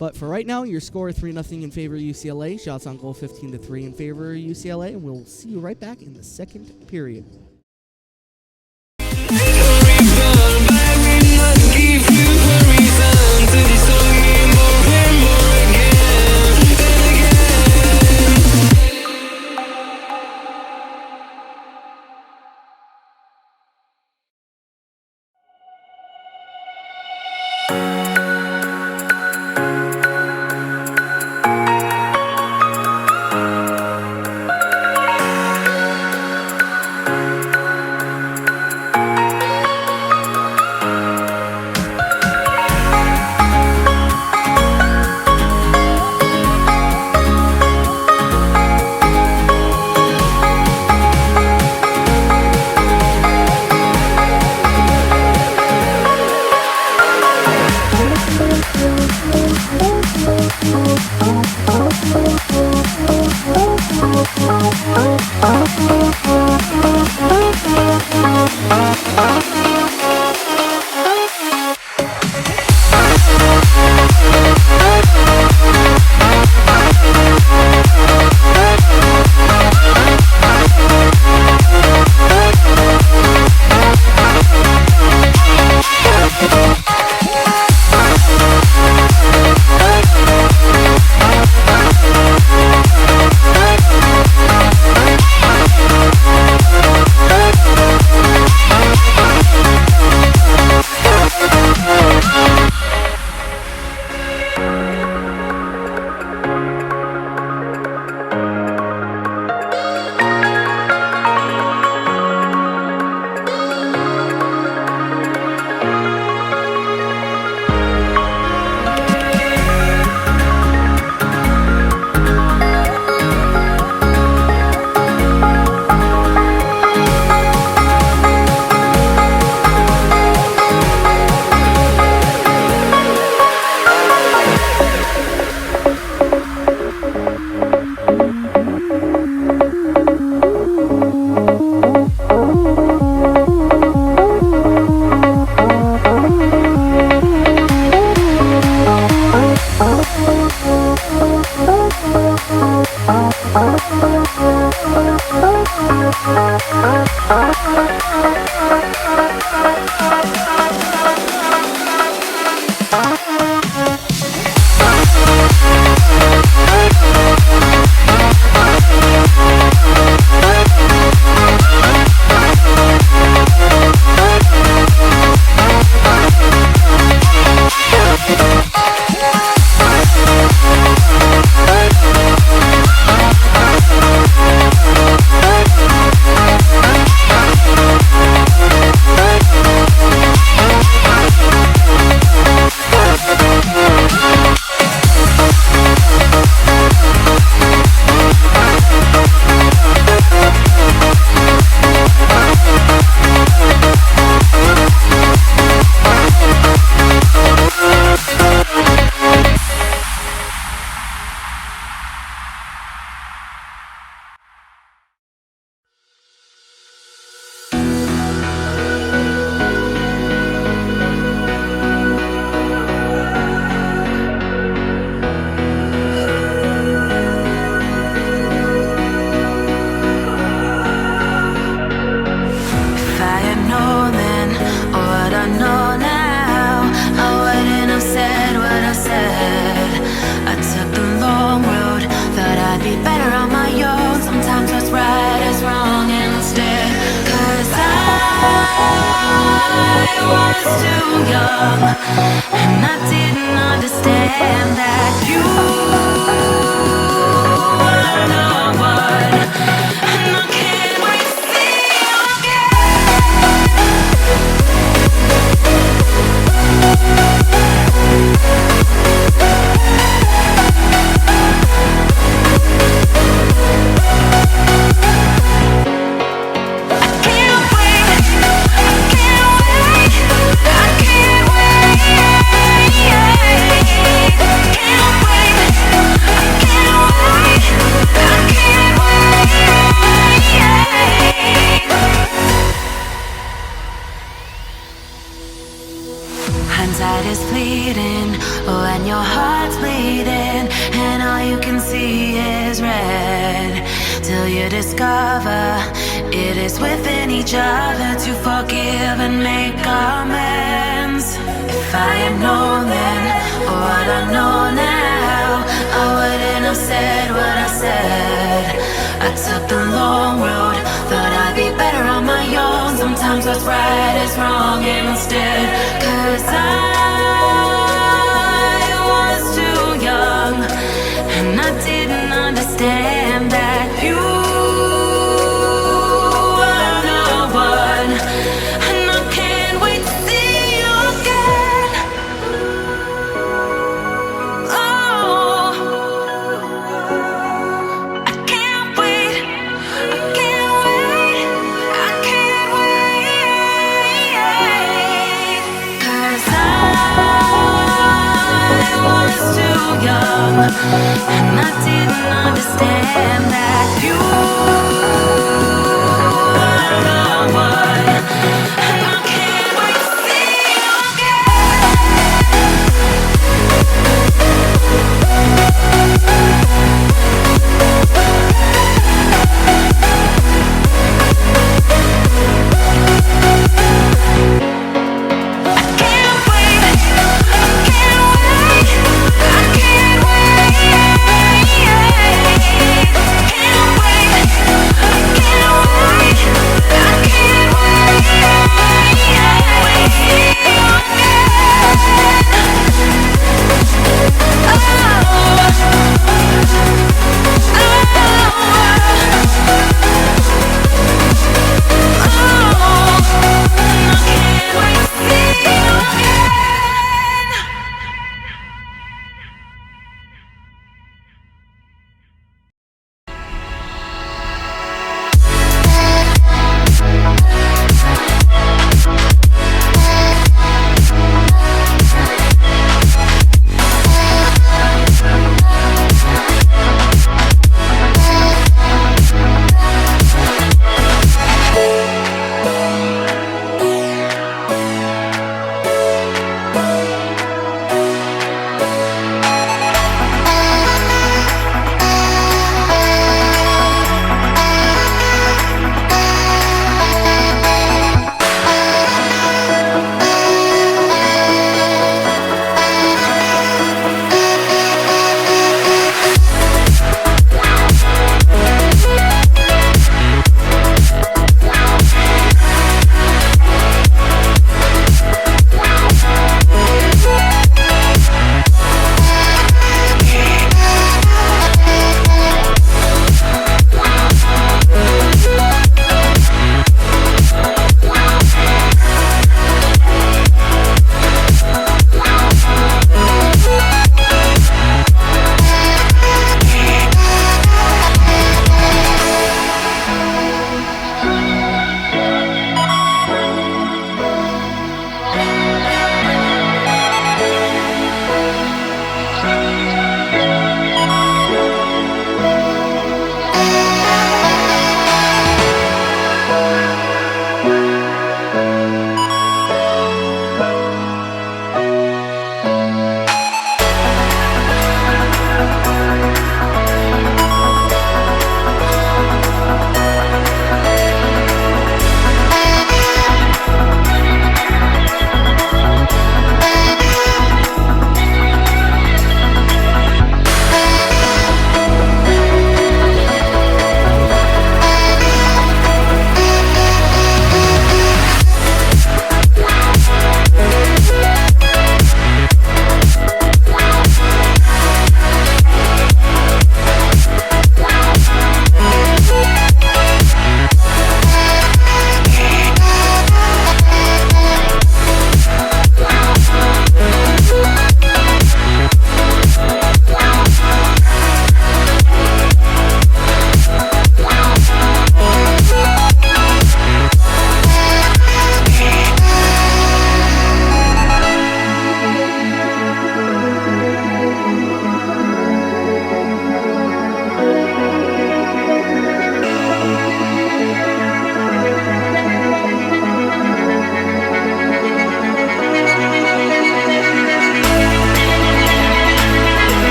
[SPEAKER 7] But for right now, your score 3-0 in favor of UCLA. Shots on goal 15-3 in favor of UCLA. And we'll see you right back in the second period.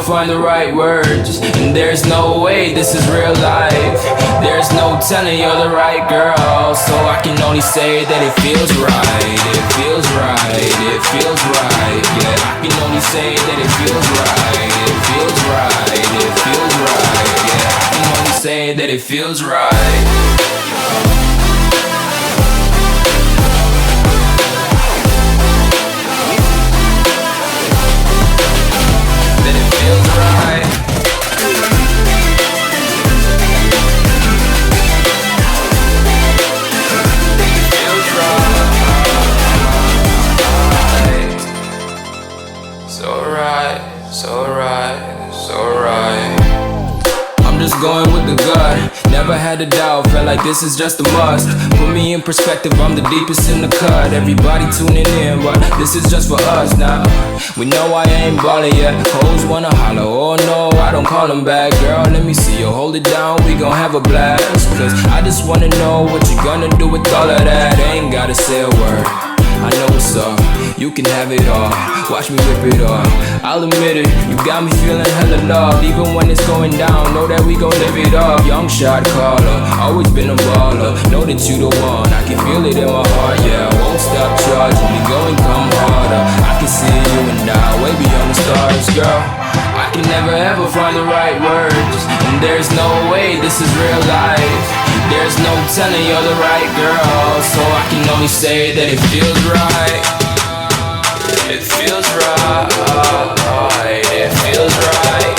[SPEAKER 8] find the right words. And there's no way this is real life. There's no telling you're the right girl. So I can only say that it feels right. It feels right, it feels right. Yeah, I can only say that it feels right. It feels right, it feels right. Yeah, I can only say that it feels right. Feels right. Feels right. So right, so right, so right. I'm just going with the gut. Never had a doubt, felt like this is just a must. Put me in perspective, I'm the deepest in the cut. Everybody tuning in, but this is just for us now. We know I ain't ballin' yet. Hoes wanna holler, oh no, I don't call them back. Girl, let me see you hold it down, we gon' have a blast. Cause I just wanna know what you gonna do with all of that. Ain't gotta say a word, I know what's up. You can have it all, watch me rip it off. I'll admit it, you got me feeling hella loved. Even when it's going down, know that we gon' live it up. Young shot caller, always been a baller. Know that you the one, I can feel it in my heart. Yeah, I won't stop charging me, go and come harder. I can see you and I, way beyond the stars, girl. I can never ever find the right words. And there's no way this is real life. There's no telling you're the right girl. So I can only say that it feels right. It feels right, it feels right,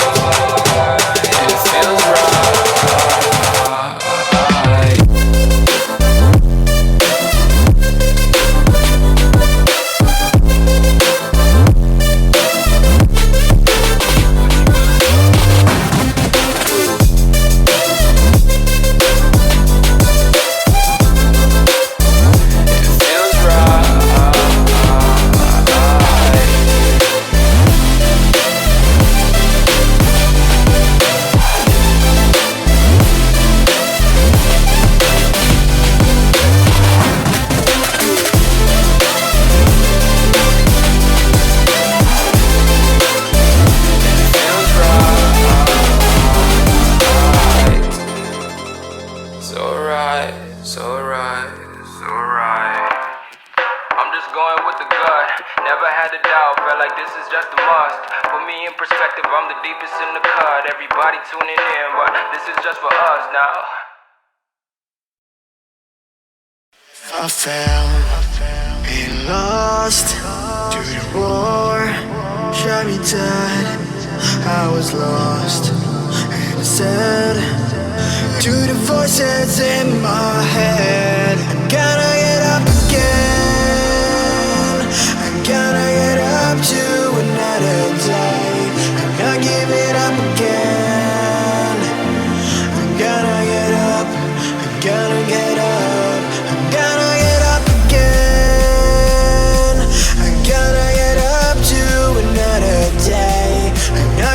[SPEAKER 8] it feels right.
[SPEAKER 3] I fell and lost to the roar, shot me dead. I was lost and I said to the voices in my head, I gotta get up again. I gotta get up to another day. I'm not giving up again. I gotta get up. I gotta get up.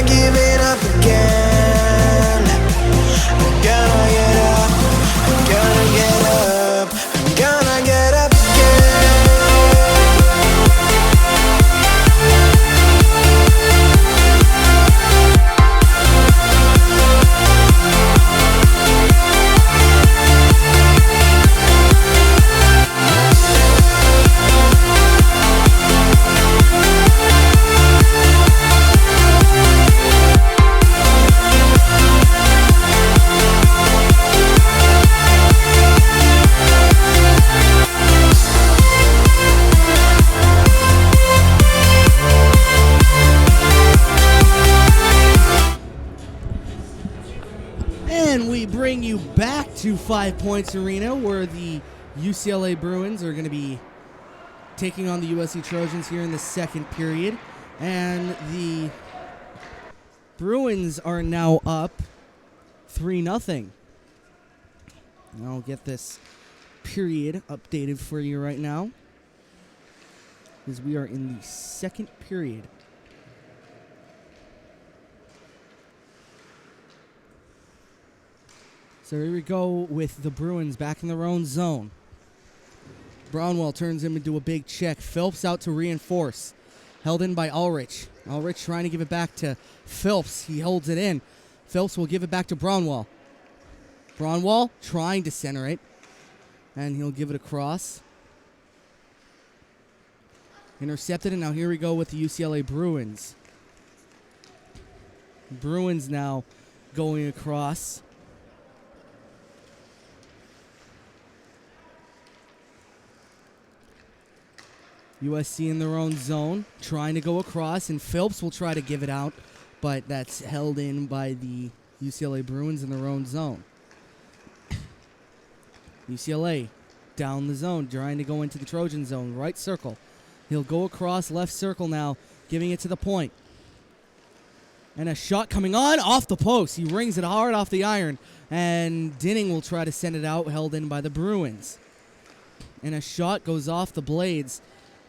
[SPEAKER 3] Giving up again. I gotta get up. I gotta get up. I gotta get up
[SPEAKER 7] Bring you back to 5 Points Arena, where the UCLA Bruins are going to be taking on the USC Trojans here in the second period. And the Bruins are now up 3-0. I'll get this period updated for you right now, as we are in the second period. So here we go with the Bruins back in their own zone. Brownwell turns him into a big check. Phelps out to reinforce. Held in by Ulrich. Ulrich trying to give it back to Phelps. He holds it in. Phelps will give it back to Braunwall. Braunwall trying to center it. And he'll give it across. Intercepted, and now here we go with the UCLA Bruins. Bruins now going across. USC in their own zone, trying to go across, and Phelps will try to give it out, but that's held in by the UCLA Bruins in their own zone. UCLA down the zone, trying to go into the Trojan zone, right circle. He'll go across, left circle now, giving it to the point. And a shot coming on, off the post. He rings it hard off the iron, and Dinning will try to send it out, held in by the Bruins. And a shot goes off the blades,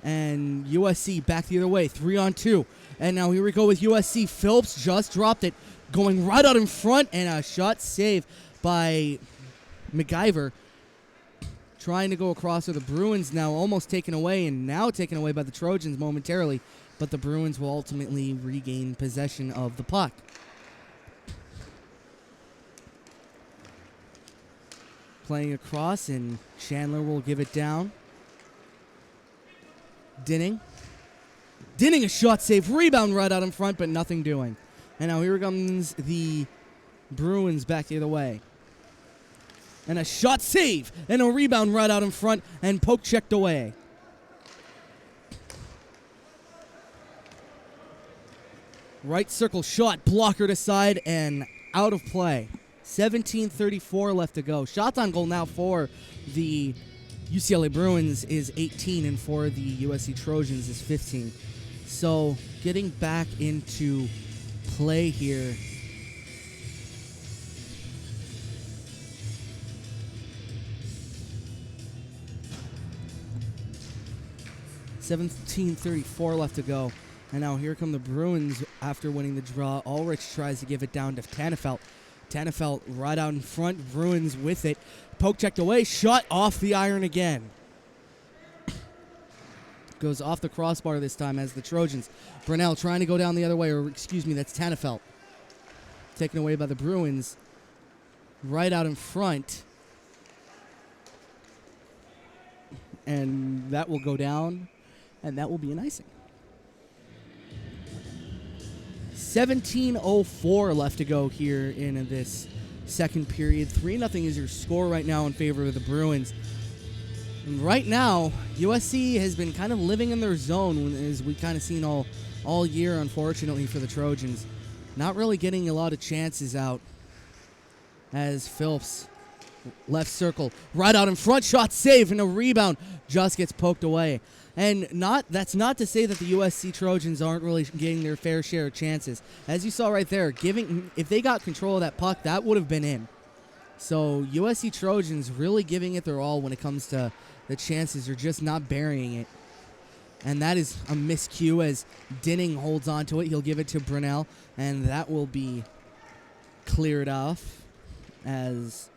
[SPEAKER 7] and USC back the other way, 3-on-2. And now here we go with USC. Phelps just dropped it, going right out in front, and a shot save by MacGyver. Trying to go across with the Bruins now almost taken away, and now taken away by the Trojans momentarily, but the Bruins will ultimately regain possession of the puck. Playing across, and Chandler will give it down. Dinning, a shot save, rebound right out in front, but nothing doing. And now here comes the Bruins back the other way. And a shot save, and a rebound right out in front, and poke checked away. Right circle shot, blockered aside, and out of play. 17:34 left to go. Shots on goal now for the UCLA Bruins is 18, and for the USC Trojans is 15. So getting back into play here. $17:34 left to go. And now here come the Bruins after winning the draw. Ulrich tries to give it down to Tannefelt. Tannefelt right out in front. Bruins with it. Poke checked away. Shot off the iron again. Goes off the crossbar this time as the Trojans. Brunell trying to go down the other way. Or excuse me, that's Tannefelt. Taken away by the Bruins. Right out in front. And that will go down. And that will be an icing. 17:04 left to go here in this second period. 3-0 is your score right now in favor of the Bruins. And right now, USC has been kind of living in their zone, as we kind of seen all year, unfortunately, for the Trojans. Not really getting a lot of chances out as Phelps, left circle, right out in front, shot save, and a rebound just gets poked away. And that's not to say that the USC Trojans aren't really getting their fair share of chances. As you saw right there, if they got control of that puck, that would have been in. So USC Trojans really giving it their all when it comes to the chances. They're just not burying it. And that is a miscue as Dinning holds on to it. He'll give it to Brunell, and that will be cleared off as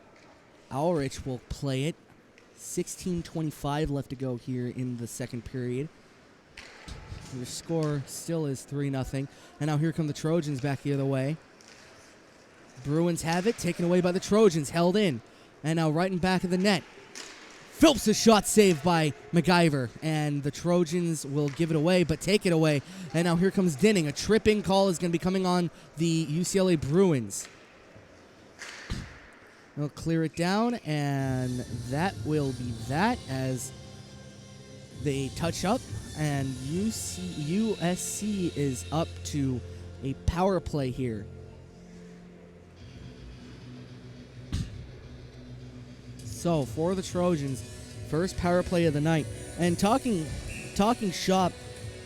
[SPEAKER 7] Ulrich will play it. 16:25 left to go here in the second period. The score still is 3-0. And now here come the Trojans back the other way. Bruins have it, taken away by the Trojans, held in. And now right in back of the net. Phelps' a shot saved by MacGyver. And the Trojans will give it away, but take it away. And now here comes Dinning. A tripping call is going to be coming on the UCLA Bruins. They'll clear it down, and that will be that as they touch up, and USC is up to a power play here. So for the Trojans, first power play of the night. And talking shop,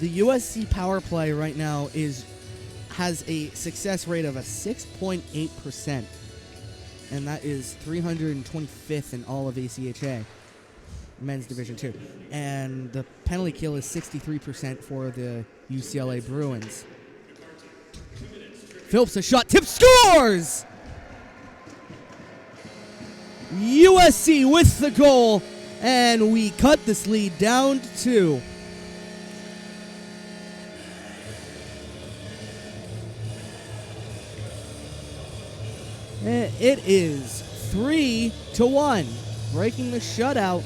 [SPEAKER 7] the USC power play right now has a success rate of a 6.8%. And that is 325th in all of ACHA, men's Division II. And the penalty kill is 63% for the UCLA Bruins. Phelps a shot, tip, scores! USC with the goal, and we cut this lead down to 2. It is 3-1, breaking the shutout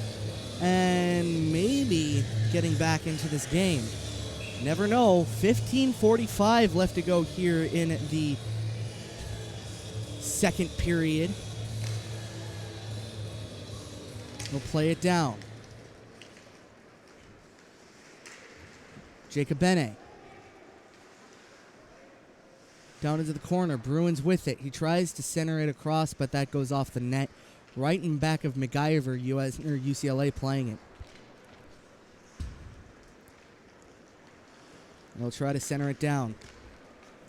[SPEAKER 7] and maybe getting back into this game. Never know. 15:45 left to go here in the second period. We'll play it down. Jacob Bene. Down into the corner. Bruins with it. He tries to center it across, but that goes off the net. Right in back of MacGyver, UCLA playing it. They'll try to center it down.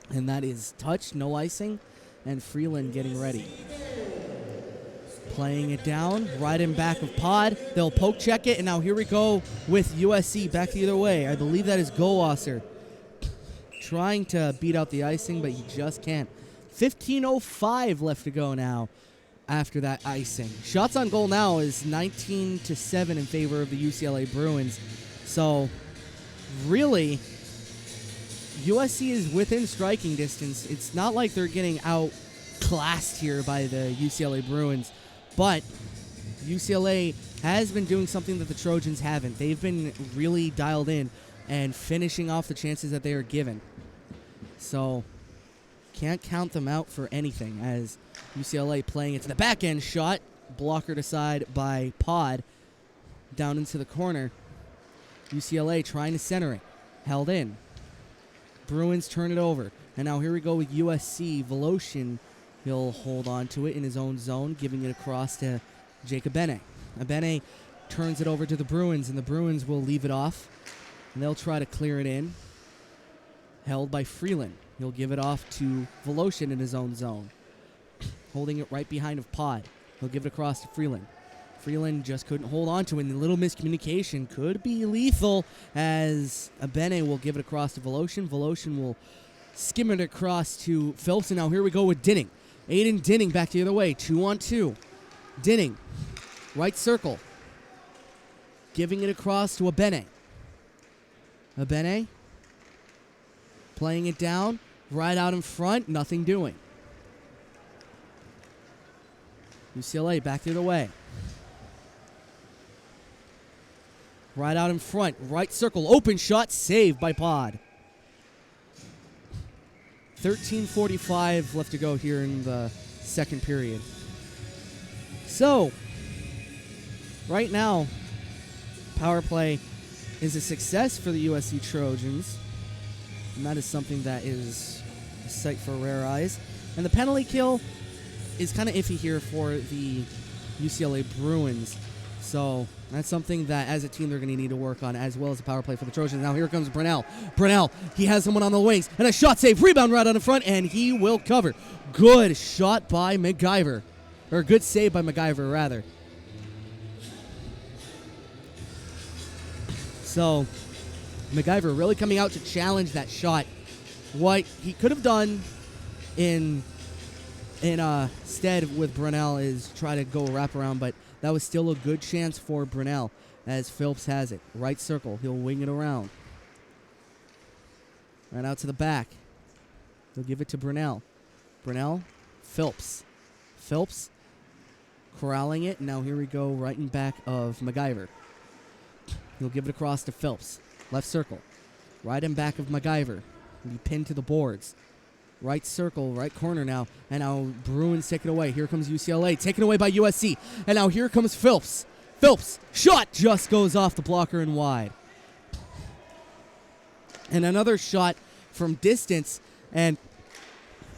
[SPEAKER 7] And that is touch, no icing, and Freeland getting ready. Playing it down, right in back of Pod. They'll poke check it, and now here we go with USC back the other way. I believe that is Goldwasser trying to beat out the icing, but he just can't. 15:05 left to go now after that icing. Shots on goal now is 19-7 in favor of the UCLA Bruins. So, really, USC is within striking distance. It's not like they're getting outclassed here by the UCLA Bruins, but UCLA has been doing something that the Trojans haven't. They've been really dialed in and finishing off the chances that they are given. So, can't count them out for anything as UCLA playing it to the back end shot, blockered aside by Pod, down into the corner. UCLA trying to center it, held in. Bruins turn it over, and now here we go with USC. Voloshin, he'll hold on to it in his own zone, giving it across to Jacob Bene. Bene turns it over to the Bruins, and the Bruins will leave it off, and they'll try to clear it in. Held by Freeland. He'll give it off to Voloshin in his own zone. Holding it right behind of Pod. He'll give it across to Freeland. Freeland just couldn't hold on to it, and the little miscommunication could be lethal as Bene will give it across to Voloshin. Voloshin will skim it across to Phelps, and now here we go with Dinning. Aiden Dinning back the other way, 2-on-2. Dinning, right circle. Giving it across to Bene. Bene playing it down, right out in front, nothing doing. UCLA back the other way. Right out in front, right circle, open shot, saved by Pod. 13:45 left to go here in the second period. So, right now, power play is a success for the USC Trojans. And that is something that is a sight for rare eyes. And the penalty kill is kind of iffy here for the UCLA Bruins. So that's something that, as a team, they're going to need to work on, as well as the power play for the Trojans. Now here comes Brunell. Brunell, he has someone on the wings, and a shot save, rebound right on the front, and he will cover. Good shot by MacGyver. Or good save by MacGyver, rather. So MacGyver really coming out to challenge that shot. What he could have done instead with Brunell is try to go wraparound, but that was still a good chance for Brunell as Phelps has it. Right circle. He'll wing it around. Right out to the back. He'll give it to Brunell. Brunell, Phelps. Phelps corralling it. Now here we go right in back of MacGyver. He'll give it across to Phelps. Left circle. Right in back of MacGyver. He'll be pinned to the boards. Right circle, right corner now. And now Bruins take it away. Here comes UCLA, taken away by USC. And now here comes Phelps. Phelps, shot just goes off the blocker and wide. And another shot from distance, and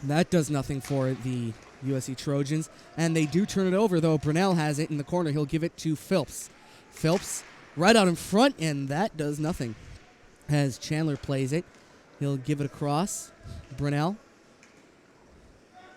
[SPEAKER 7] that does nothing for the USC Trojans. And they do turn it over, though. Brunell has it in the corner. He'll give it to Phelps. Phelps right out in front, and that does nothing. As Chandler plays it, he'll give it across. Brunell.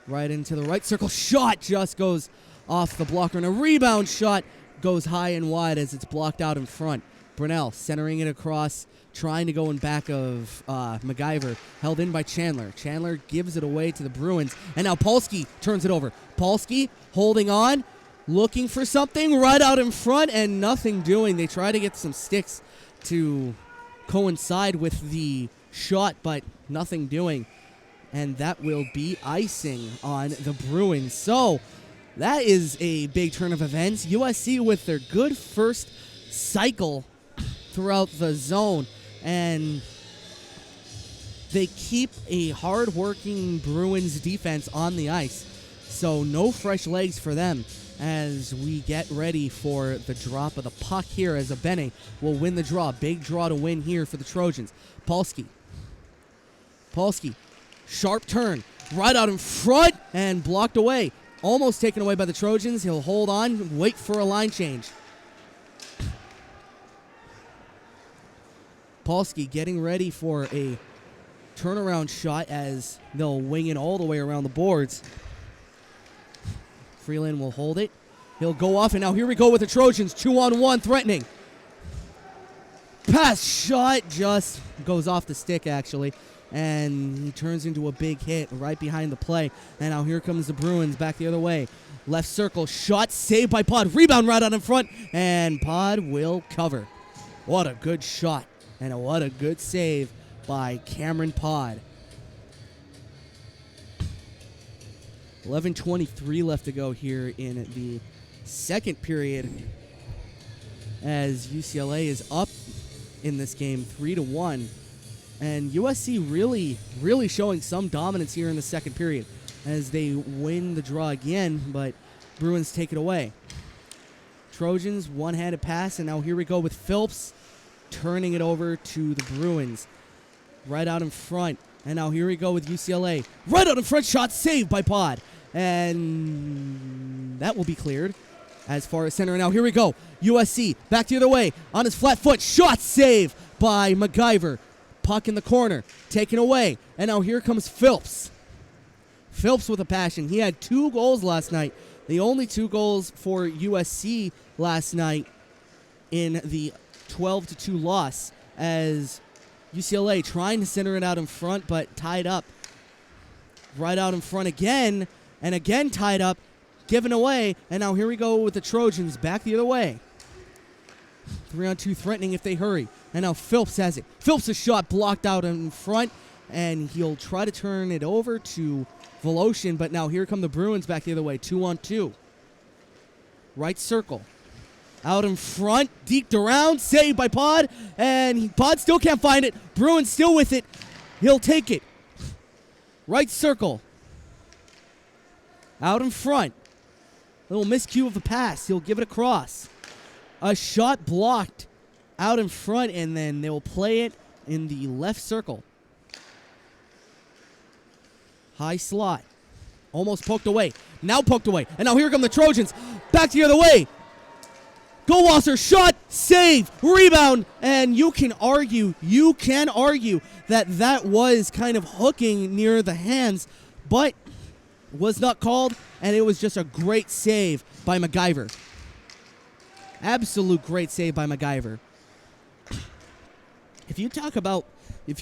[SPEAKER 7] Right into the right circle. Shot just goes off the blocker. And a rebound shot goes high and wide as it's blocked out in front. Brunell centering it across, trying to go in back of MacGyver. Held in by Chandler. Chandler gives it away to the Bruins. And now Polsky turns it over. Polsky holding on, looking for something right out in front, and nothing doing. They try to get some sticks to coincide with the shot, but nothing doing. and that will be icing on the Bruins. So that is a big turn of events. USC with their good first cycle throughout the zone, and they keep a hard-working Bruins defense on the ice. So no fresh legs for them as we get ready for the drop of the puck here, as Abene will win the draw. Big draw to win here for the Trojans. Polsky, sharp turn, right out in front, and blocked away. Almost taken away by the Trojans. He'll hold on, wait for a line change. Polsky getting ready for a turnaround shot as they'll wing it all the way around the boards. Freeland will hold it. He'll go off, and now here we go with the Trojans. 2-on-1, threatening. Pass shot just goes off the stick, actually, and he turns into a big hit right behind the play. And now here comes the Bruins back the other way. Left circle, shot saved by Pod. Rebound right out in front, and Pod will cover. What a good shot, and what a good save by Cameron Pod. 11:23 left to go here in the second period as UCLA is up in this game 3-1. And USC really showing some dominance here in the second period as they win the draw again, but Bruins take it away. Trojans, one-handed pass, and now here we go with Phillips turning it over to the Bruins. Right out in front, and now here we go with UCLA. Right out in front, shot saved by Pod. And that will be cleared as far as center. And now here we go. USC back the other way on his flat foot. Shot save by MacGyver. Puck in the corner, taken away. And now here comes Phillips. Phillips with a passion. He had 2 goals last night. The only 2 goals for USC last night in the 12-2 loss, as UCLA trying to center it out in front, but tied up. Right out in front again, and again tied up, given away. And now here we go with the Trojans back the other way. 3-on-2 threatening if they hurry. And now Phillips has it. Phillips' shot blocked out in front, and he'll try to turn it over to Voloshin, but now here come the Bruins back the other way. 2-on-2. Right circle. Out in front, deked around, saved by Pod, and Pod still can't find it. Bruins still with it. He'll take it. Right circle. Out in front. Little miscue of a pass. He'll give it across. A shot blocked out in front, and then they'll play it in the left circle. High slot. Almost poked away. Now poked away. And now here come the Trojans. Back the other way. Goldwasser, shot, save, rebound, and you can argue that that was kind of hooking near the hands, but was not called, and it was just a great save by MacGyver. Absolute great save by MacGyver. If you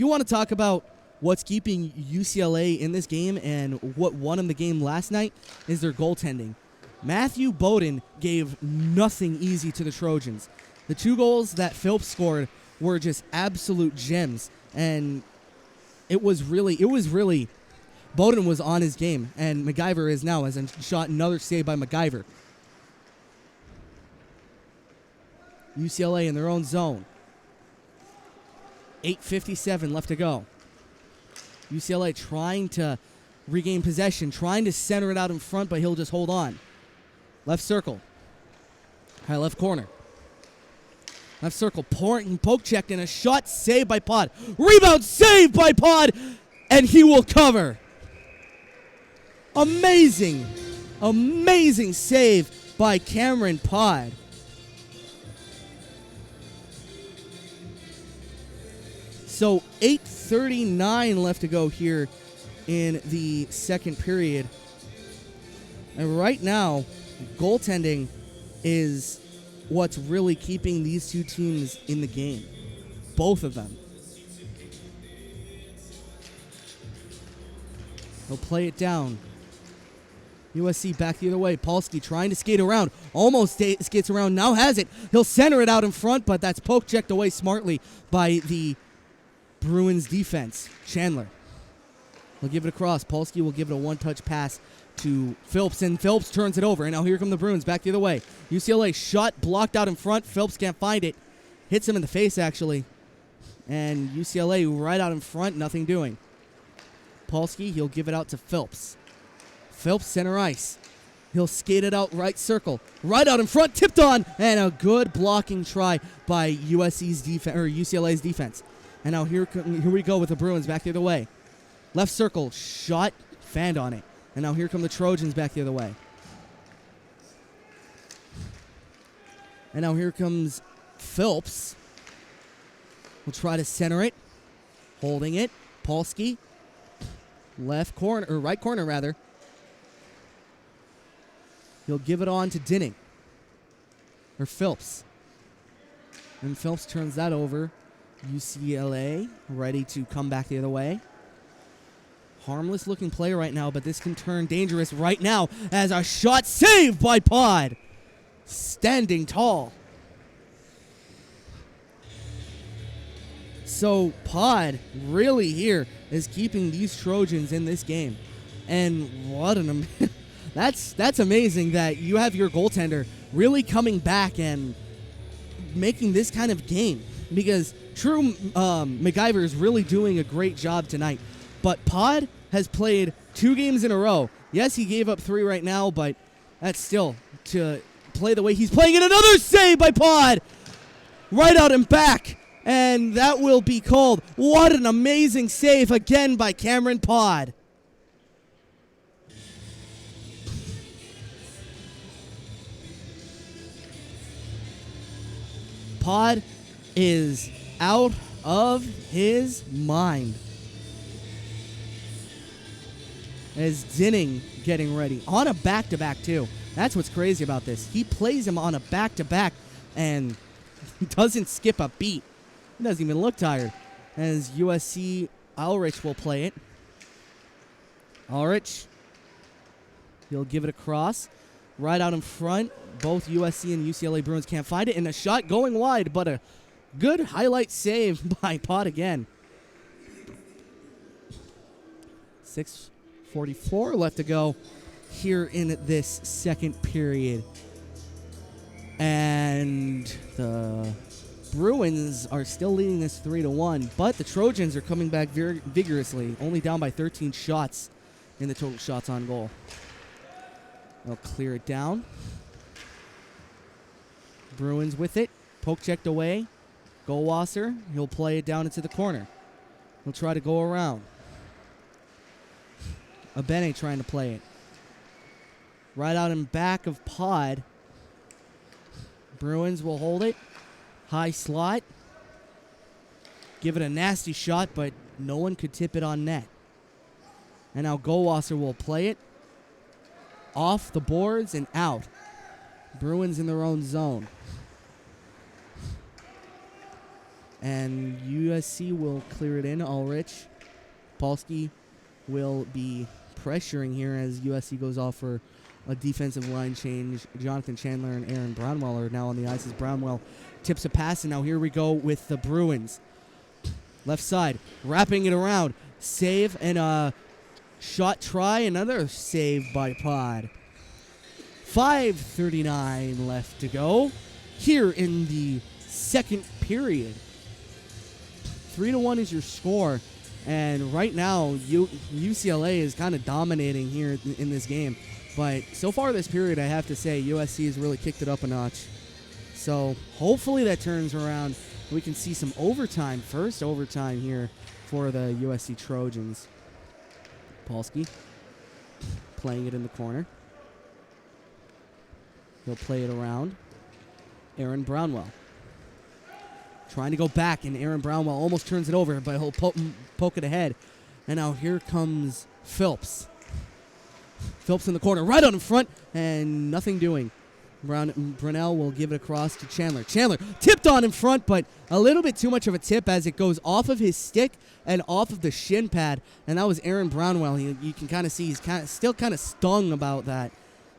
[SPEAKER 7] want to talk about what's keeping UCLA in this game and what won them the game last night, is their goaltending. Matthew Bowden gave nothing easy to the Trojans. The 2 goals that Phillips scored were just absolute gems, and it was really Bowden was on his game, and MacGyver is now, as a shot, another save by MacGyver. UCLA in their own zone. 8:57 left to go. UCLA trying to regain possession, trying to center it out in front, but he'll just hold on. Left circle. High left corner. Left circle. Poke checked, and a shot saved by Pod. Rebound saved by Pod, and he will cover. Amazing save by Cameron Pod. So 8:39 left to go here in the second period. And right now, goaltending is what's really keeping these two teams in the game. Both of them. He'll play it down. USC back the other way. Polsky trying to skate around. Almost skates around. Now has it. He'll center it out in front, but that's poke checked away smartly by the Bruins defense. Chandler. He'll give it across. Polsky will give it a one-touch pass to Phillips, and Phillips turns it over. And now here come the Bruins back the other way. UCLA shot blocked out in front. Phillips can't find it. Hits him in the face, actually. And UCLA right out in front, nothing doing. Polsky, he'll give it out to Phillips. Phillips, center ice. He'll skate it out right circle. Right out in front, tipped on, and a good blocking try by USC's defense or UCLA's defense. And now here we go with the Bruins back the other way. Left circle, shot, fanned on it. And now here come the Trojans back the other way. And now here comes Phillips. We'll try to center it. Holding it. Polsky. Left corner, or right corner rather. He'll give it on to Dinning. Or Phillips. And Phillips turns that over. UCLA ready to come back the other way. Harmless looking play right now, but this can turn dangerous right now as a shot saved by Pod. Standing tall. So Pod really here is keeping these Trojans in this game. And what an that's amazing that you have your goaltender really coming back and making this kind of game, because True MacGyver is really doing a great job tonight. But Pod has played 2 games in a row. Yes, he gave up 3 right now, but that's still to play the way he's playing. And another save by Pod! Right out and back. And that will be called. What an amazing save again by Cameron Pod. Pod is out of his mind. As Dinning getting ready. On a back-to-back, too. That's what's crazy about this. He plays him on a back-to-back and doesn't skip a beat. He doesn't even look tired. As USC, Ulrich will play it. Ulrich. He'll give it across. Right out in front. Both USC and UCLA Bruins can't find it. And a shot going wide, but a good highlight save by Pod again. 6:44 left to go here in this second period. And the Bruins are still leading this 3-1, but the Trojans are coming back very vigorously, only down by 13 shots in the total shots on goal. They'll clear it down. Bruins with it. Poke checked away. Goldwasser, he'll play it down into the corner. He'll try to go around. Abene trying to play it. Right out in back of Pod. Bruins will hold it. High slot. Give it a nasty shot, but no one could tip it on net. And now Goldwasser will play it. Off the boards and out. Bruins in their own zone. And USC will clear it in. Ulrich. Polsky will be pressuring here as USC goes off for a defensive line change. Jonathan Chandler and Aaron Brownwell are now on the ice as Brownwell tips a pass. And now here we go with the Bruins. Left side. Wrapping it around. Save and a shot try. Another save by Pod. 5:39 left to go here in the second period. 3-1 is your score. And right now, UCLA is kind of dominating here in this game. But so far this period, I have to say, USC has really kicked it up a notch. So hopefully that turns around. We can see some overtime, first overtime here for the USC Trojans. Polsky playing it in the corner. He'll play it around. Aaron Brownwell trying to go back, and Aaron Brownwell almost turns it over, but he'll poke it ahead. And now here comes Phillips. Phillips in the corner, right out in front, and nothing doing. Brunell will give it across to Chandler. Chandler tipped on in front, but a little bit too much of a tip as it goes off of his stick and off of the shin pad. And that was Aaron Brownwell. You can kind of see he's still kind of stung about that.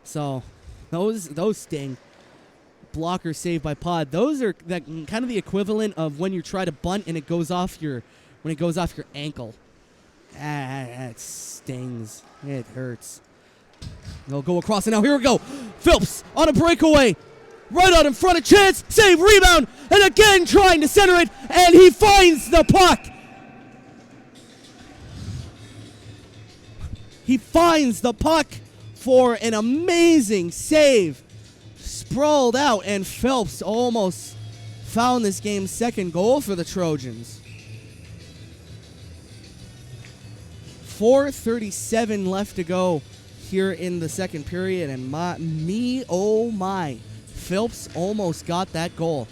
[SPEAKER 7] So those sting. Blocker saved by Pod. Those are kind of the equivalent of when you try to bunt and it goes off your ankle. It stings. It hurts. They'll go across, and now here we go. Phelps on a breakaway. Right out in front of chance. Save, rebound, and again trying to center it, and he finds the puck. He finds the puck for an amazing save. Sprawled out, and Phelps almost found this game's second goal for the Trojans. 4:37 left to go here in the second period, and oh my, Phelps almost got that goal.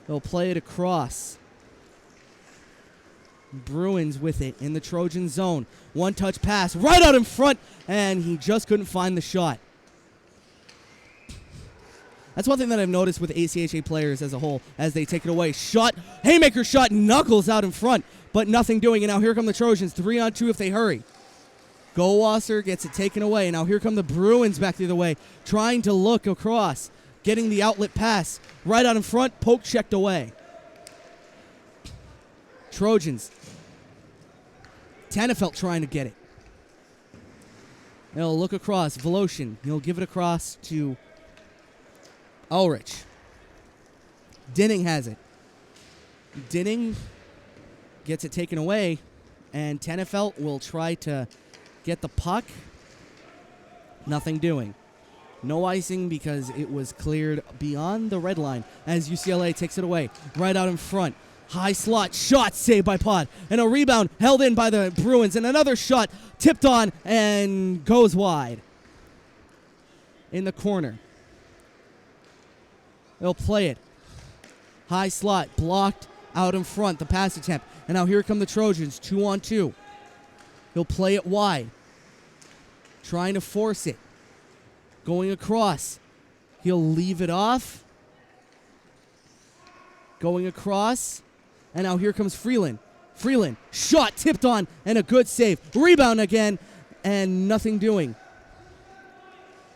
[SPEAKER 7] They'll play it across. Bruins with it in the Trojan zone. One-touch pass right out in front, and he just couldn't find the shot. That's one thing that I've noticed with ACHA players as a whole, as they take it away. Shot, haymaker shot, knuckles out in front, but nothing doing. And now here come the Trojans, 3-on-2 if they hurry. Goldwasser gets it taken away. And now here come the Bruins back the other way, trying to look across, getting the outlet pass. Right out in front, poke checked away. Trojans. Tannefelt trying to get it. He'll look across. Voloshin. He'll give it across to Ulrich. Dinning has it. Dinning gets it taken away, and Tannefelt will try to get the puck. Nothing doing. No icing because it was cleared beyond the red line as UCLA takes it away. Right out in front. High slot shot saved by Pod. And a rebound held in by the Bruins. And another shot tipped on and goes wide. In the corner. They'll play it. High slot blocked out in front. The pass attempt. And now here come the Trojans. 2-on-2. He'll play it wide. Trying to force it. Going across. He'll leave it off. Going across. And now here comes Freeland. Freeland, shot tipped on, and a good save. Rebound again, and nothing doing.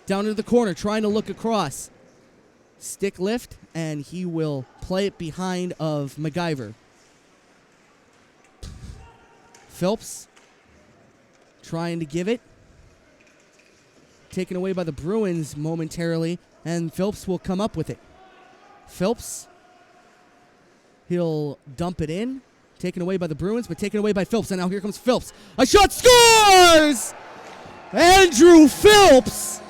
[SPEAKER 7] Down into the corner, trying to look across. Stick lift, and he will play it behind of MacGyver. Phelps, trying to give it. Taken away by the Bruins momentarily, and Phelps will come up with it. Phelps. He'll dump it in. Taken away by the Bruins, but taken away by Phelps. And now here comes Phelps. A shot, scores! Andrew Phelps!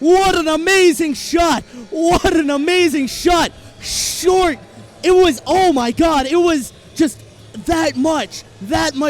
[SPEAKER 7] What an amazing shot! What an amazing shot! Short. It was, oh my God, it was just that much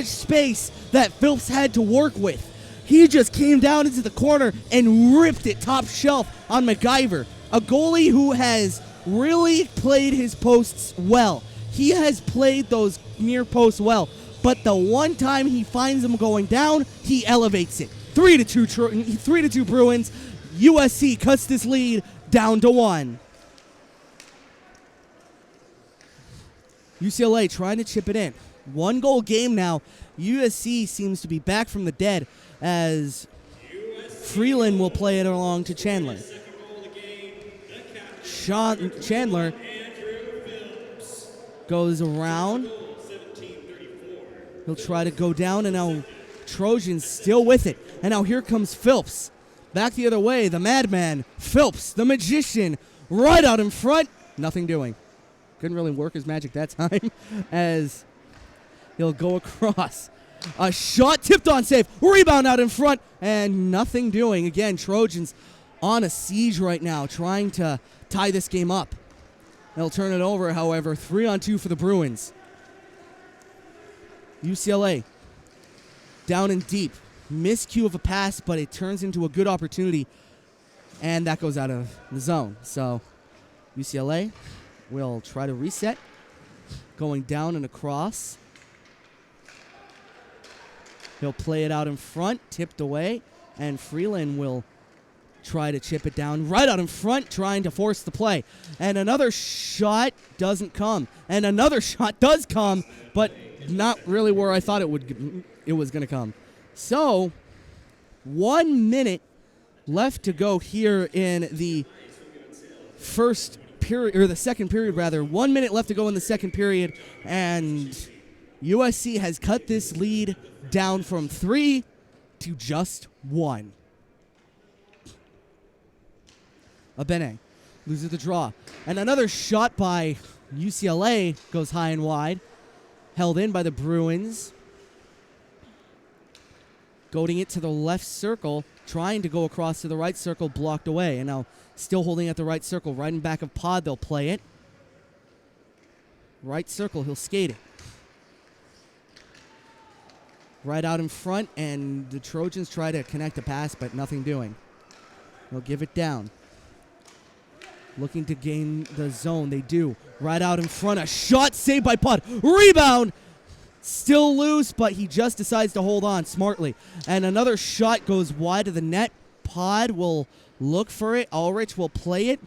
[SPEAKER 7] space that Phelps had to work with. He just came down into the corner and ripped it top shelf on MacGyver. A goalie who has really played his posts well. He has played those near posts well. But the one time he finds them going down, he elevates it. 3-2 Bruins. USC cuts this lead down to 1. UCLA trying to chip it in. 1-goal game now. USC seems to be back from the dead as Freeland will play it along to Chandler. Chandler goes around. He'll try to go down, and now Trojans still with it. And now here comes Phelps. Back the other way, the madman, Phelps, the magician, right out in front. Nothing doing. Couldn't really work his magic that time as he'll go across. A shot tipped on save. Rebound out in front, and nothing doing. Again, Trojans on a siege right now, trying to tie this game up. They'll turn it over, however. 3-on-2 for the Bruins. UCLA down and deep. Miscue of a pass, but it turns into a good opportunity, and that goes out of the zone. So UCLA will try to reset. Going down and across. He'll play it out in front, tipped away, and Freeland will try to chip it down right out in front, trying to force the play. And another shot doesn't come. And another shot does come, but not really where I thought it was going to come. So, 1 minute left to go here in the first period, or the second period rather. 1 minute left to go in the second period, and USC has cut this lead down from 3 to just 1. Abene loses the draw. And another shot by UCLA goes high and wide. Held in by the Bruins. Goading it to the left circle. Trying to go across to the right circle. Blocked away. And now still holding at the right circle. Right in back of Pod. They'll play it. Right circle. He'll skate it. Right out in front. And the Trojans try to connect a pass, but nothing doing. They'll give it down. Looking to gain the zone. They do. Right out in front. A shot saved by Pod. Rebound. Still loose, but he just decides to hold on smartly. And another shot goes wide of the net. Pod will look for it. Ulrich will play it.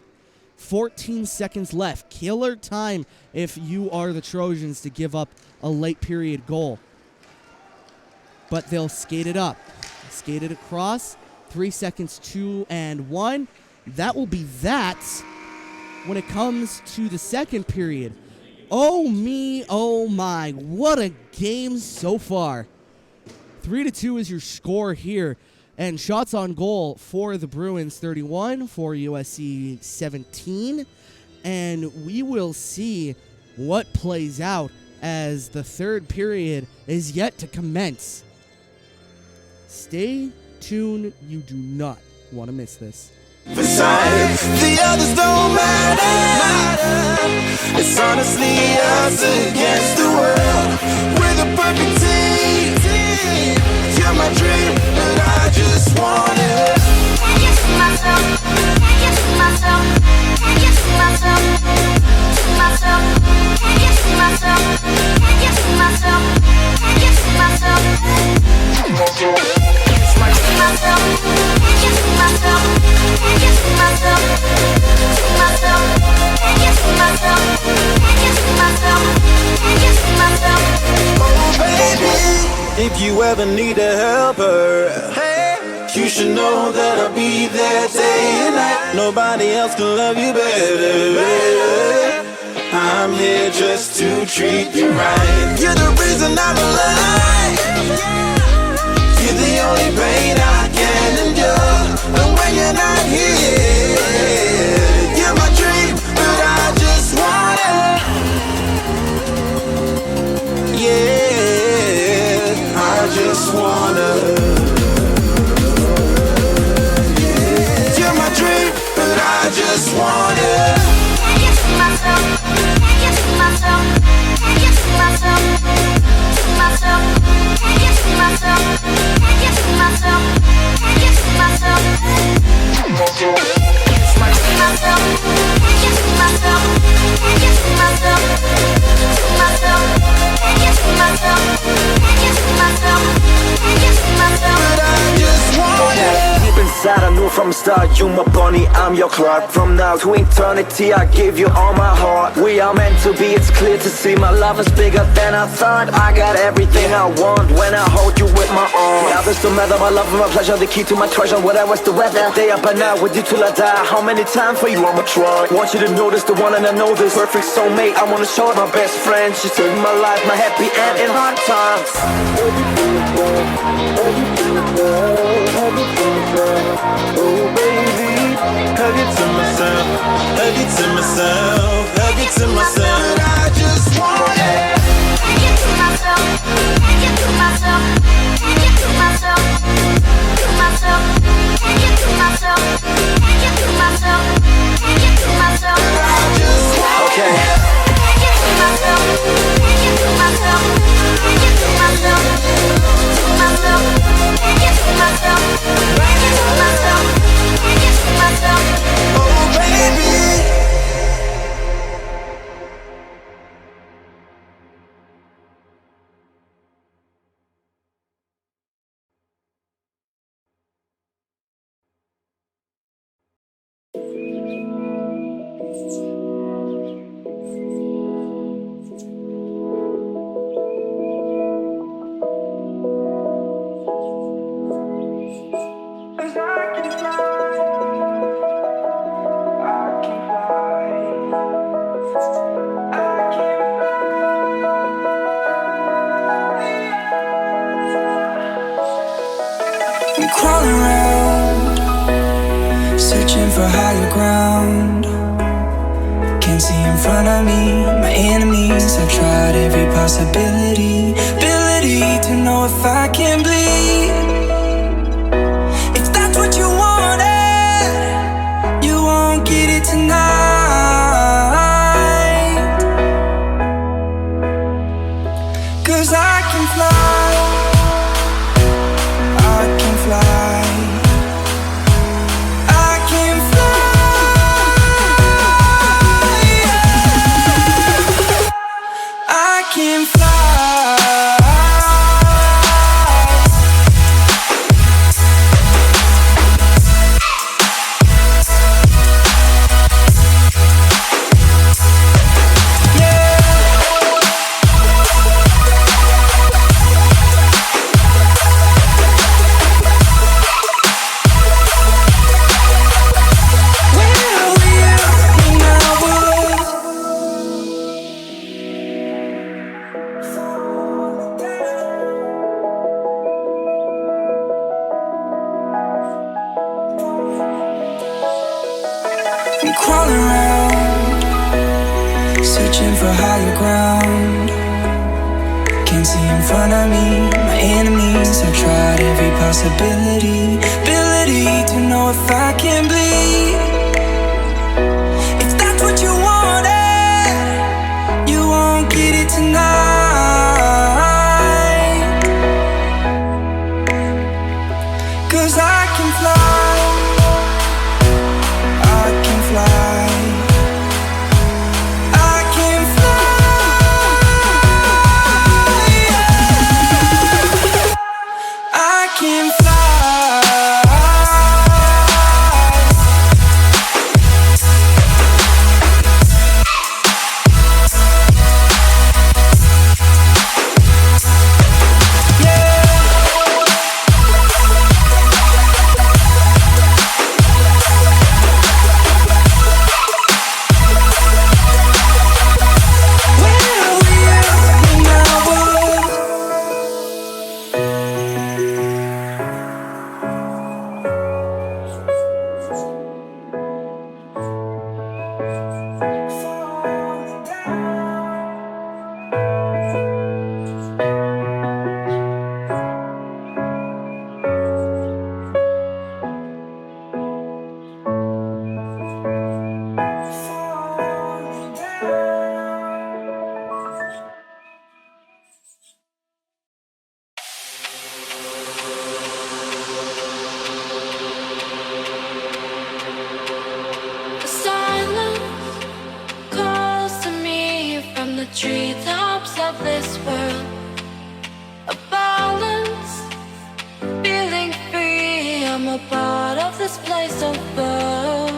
[SPEAKER 7] 14 seconds left. Killer time if you are the Trojans to give up a late period goal. But they'll skate it up. Skate it across. 3 seconds, 2 and 1. That will be that. When it comes to the second period. Oh me, oh my, what a game so far. 3-2 is your score here. And shots on goal for the Bruins, 31, for USC 17. And we will see what plays out as the third period is yet to commence. Stay tuned, you do not want to miss this.
[SPEAKER 4] Besides, the others don't matter. It's honestly us against the world. We're the perfect team. You're my dream, but I just want it. Can't get to myself. Can't get to myself. Can't get to myself. To myself. Can't get to myself. Can't get to myself. Can't get to myself. To myself. Can't get to myself. Can't get to myself. To myself. Can't get to myself. Can't get to myself. Can't get to myself. Oh baby, if you ever need a helper, hey, you should know that I'll be there day and night. Nobody else can love you better. I'm here just to treat you right. You're the reason I'm alive. You're the only pain I can endure. And when you're not here, you're my dream, but I just want it. Yeah, I just wanna. You're my dream, but I just want it. Can't get to myself. Can't get to myself. Can't get to myself. To myself. Can't get to myself. Can't get to myself. Can't get to myself. To myself. Can't get to myself. Can't get to myself. To myself. Can't get to myself. Can't get to myself. Can't get to myself. But I just want it. Deep inside, I knew from the start, you my bunny, I'm your Clark. From now to eternity, I give you all my heart. We are meant to be, it's clear to see. My love is bigger than I thought. I got everything I want when I hold you with my arms. The others don't matter, my love and my pleasure, the key to my treasure. Whatever's the weather, day up and out with you till I die. How many times for you I'ma try? Want you to notice the one and I know this perfect soulmate. I wanna show it my best friend. She saved my life, my happy end in hard times. Oh baby, hug it to myself, hug it to myself, hug it to myself. I just want it. Can't get to myself, can't get to myself, can't get to myself, to myself, can't get to myself, can't get to myself, can't get to myself. I just want it. Can't get to myself, can't get to myself, can't get to myself, to
[SPEAKER 1] crawl around, searching for higher ground. Can't see in front of me, my enemies. I've tried every possibility, ability to know if I can bleed. If that's what you wanted, you won't get it tonight. 'Cause I can fly, I can fly, I can fly, I can fly. I'm crawling around, searching for higher ground. Can't see in front of me, my enemies. I've tried every possibility, ability to know if I can bleed. If that's what you wanted, you won't get it tonight. 'Cause I can fly, I can fly, I can fly, I can fly.
[SPEAKER 2] The silence calls to me from the treetops of this world. A balance, feeling free. I'm a part of this place above.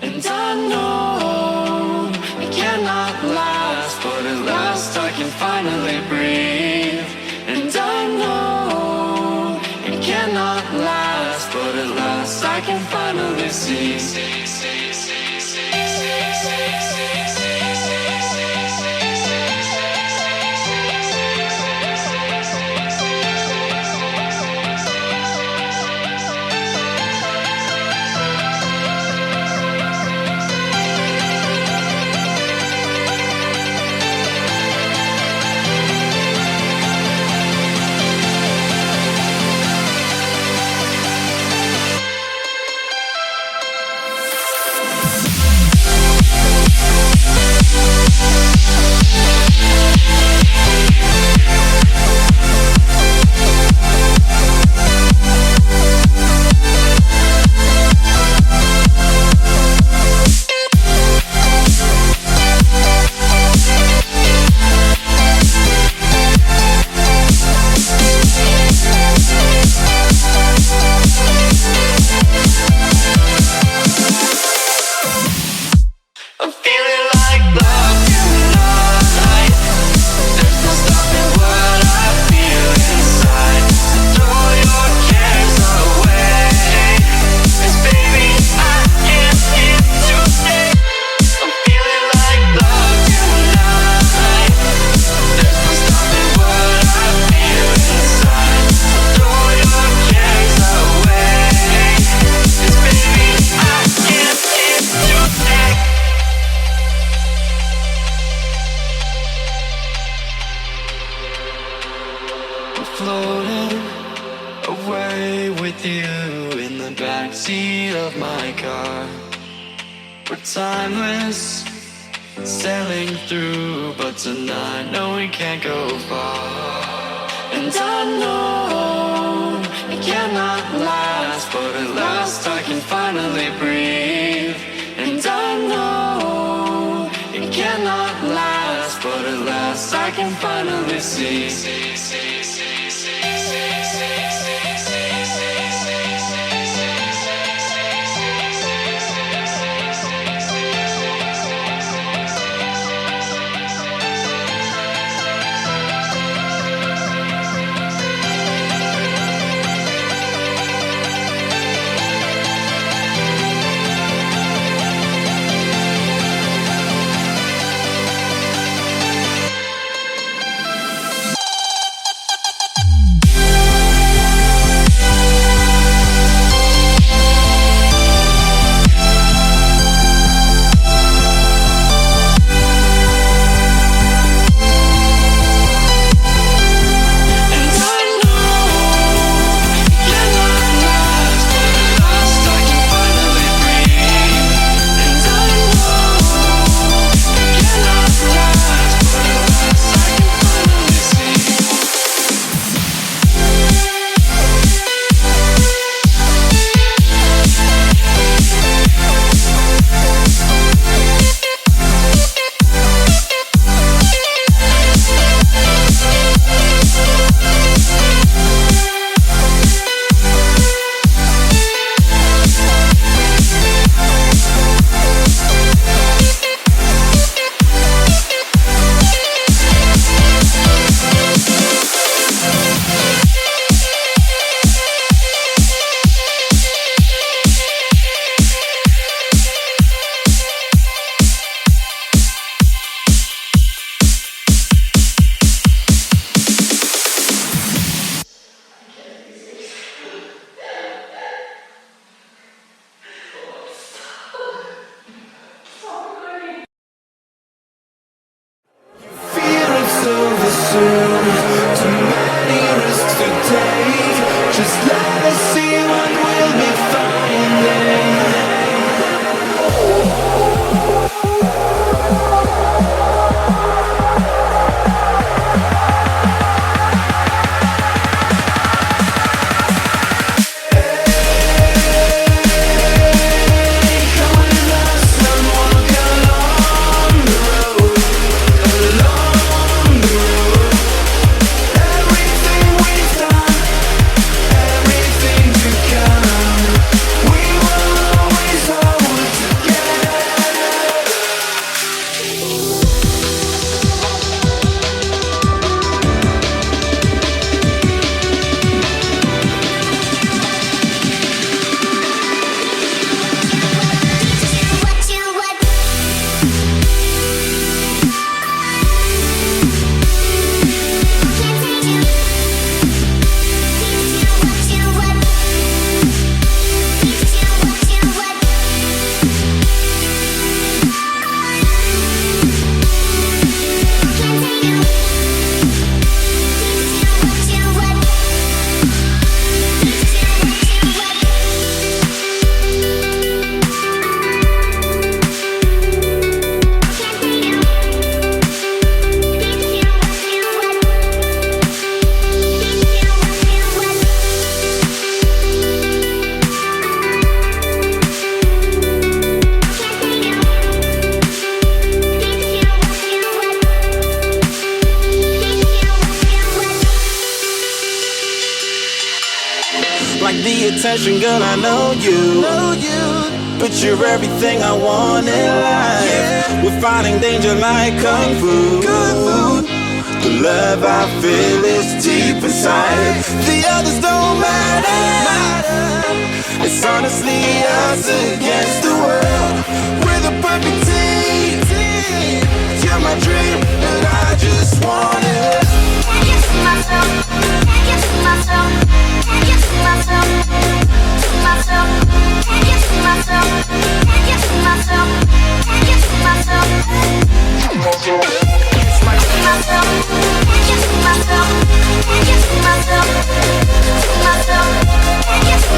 [SPEAKER 3] And I know it cannot last, but at last I can finally breathe. And I know it cannot last, but at last I can finally see. with you in the backseat of my car. We're timeless, sailing through, but tonight, no, we can't go far. And I know it cannot last, but at last I can finally breathe. And I know it cannot last, but at last I can finally see.
[SPEAKER 4] attention, girl, I know you. But you're everything I want in life. We're fighting danger like Kung Fu. The love I feel is deep inside. The others don't matter. It's honestly us against the world. We're the perfect team. You're my dream, and I just want it.
[SPEAKER 5] Can't you see myself? Can't you see myself? Can't you see myself? See myself? Can't you see myself? Can't you see myself? Can't you see myself? See myself? Can't you see myself? Can't you see myself? See myself? Can't you see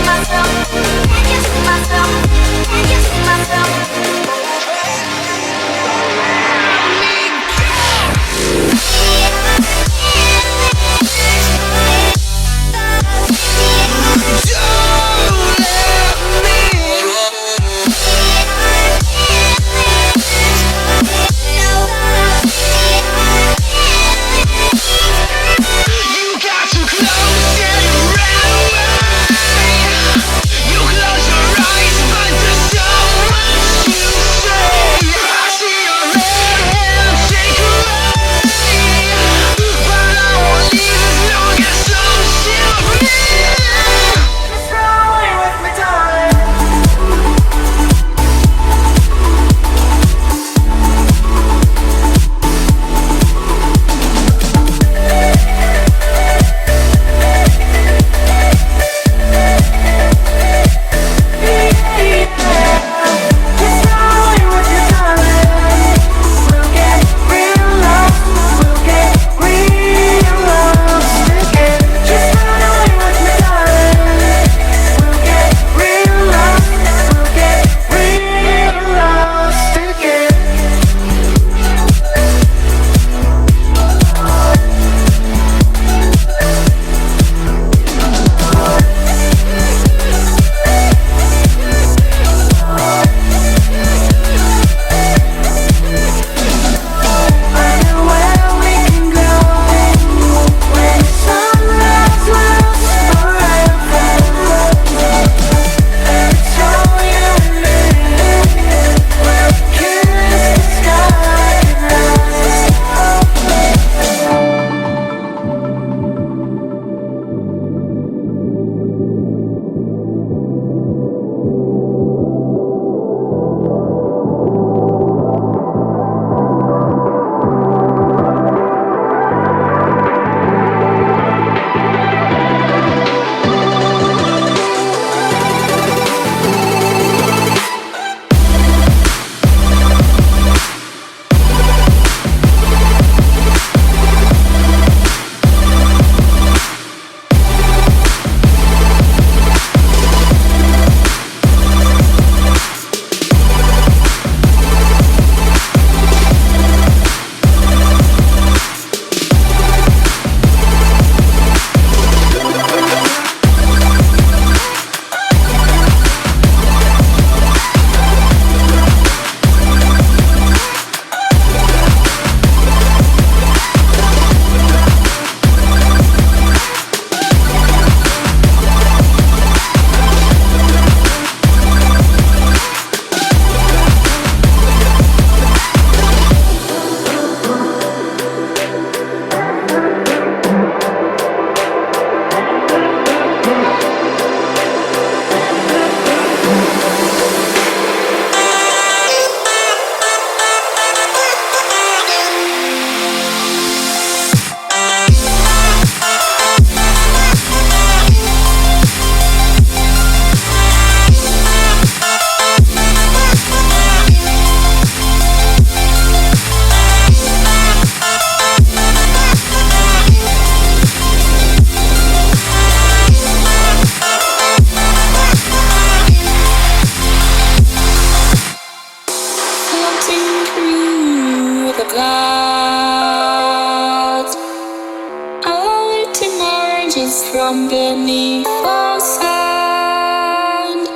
[SPEAKER 2] any false sound.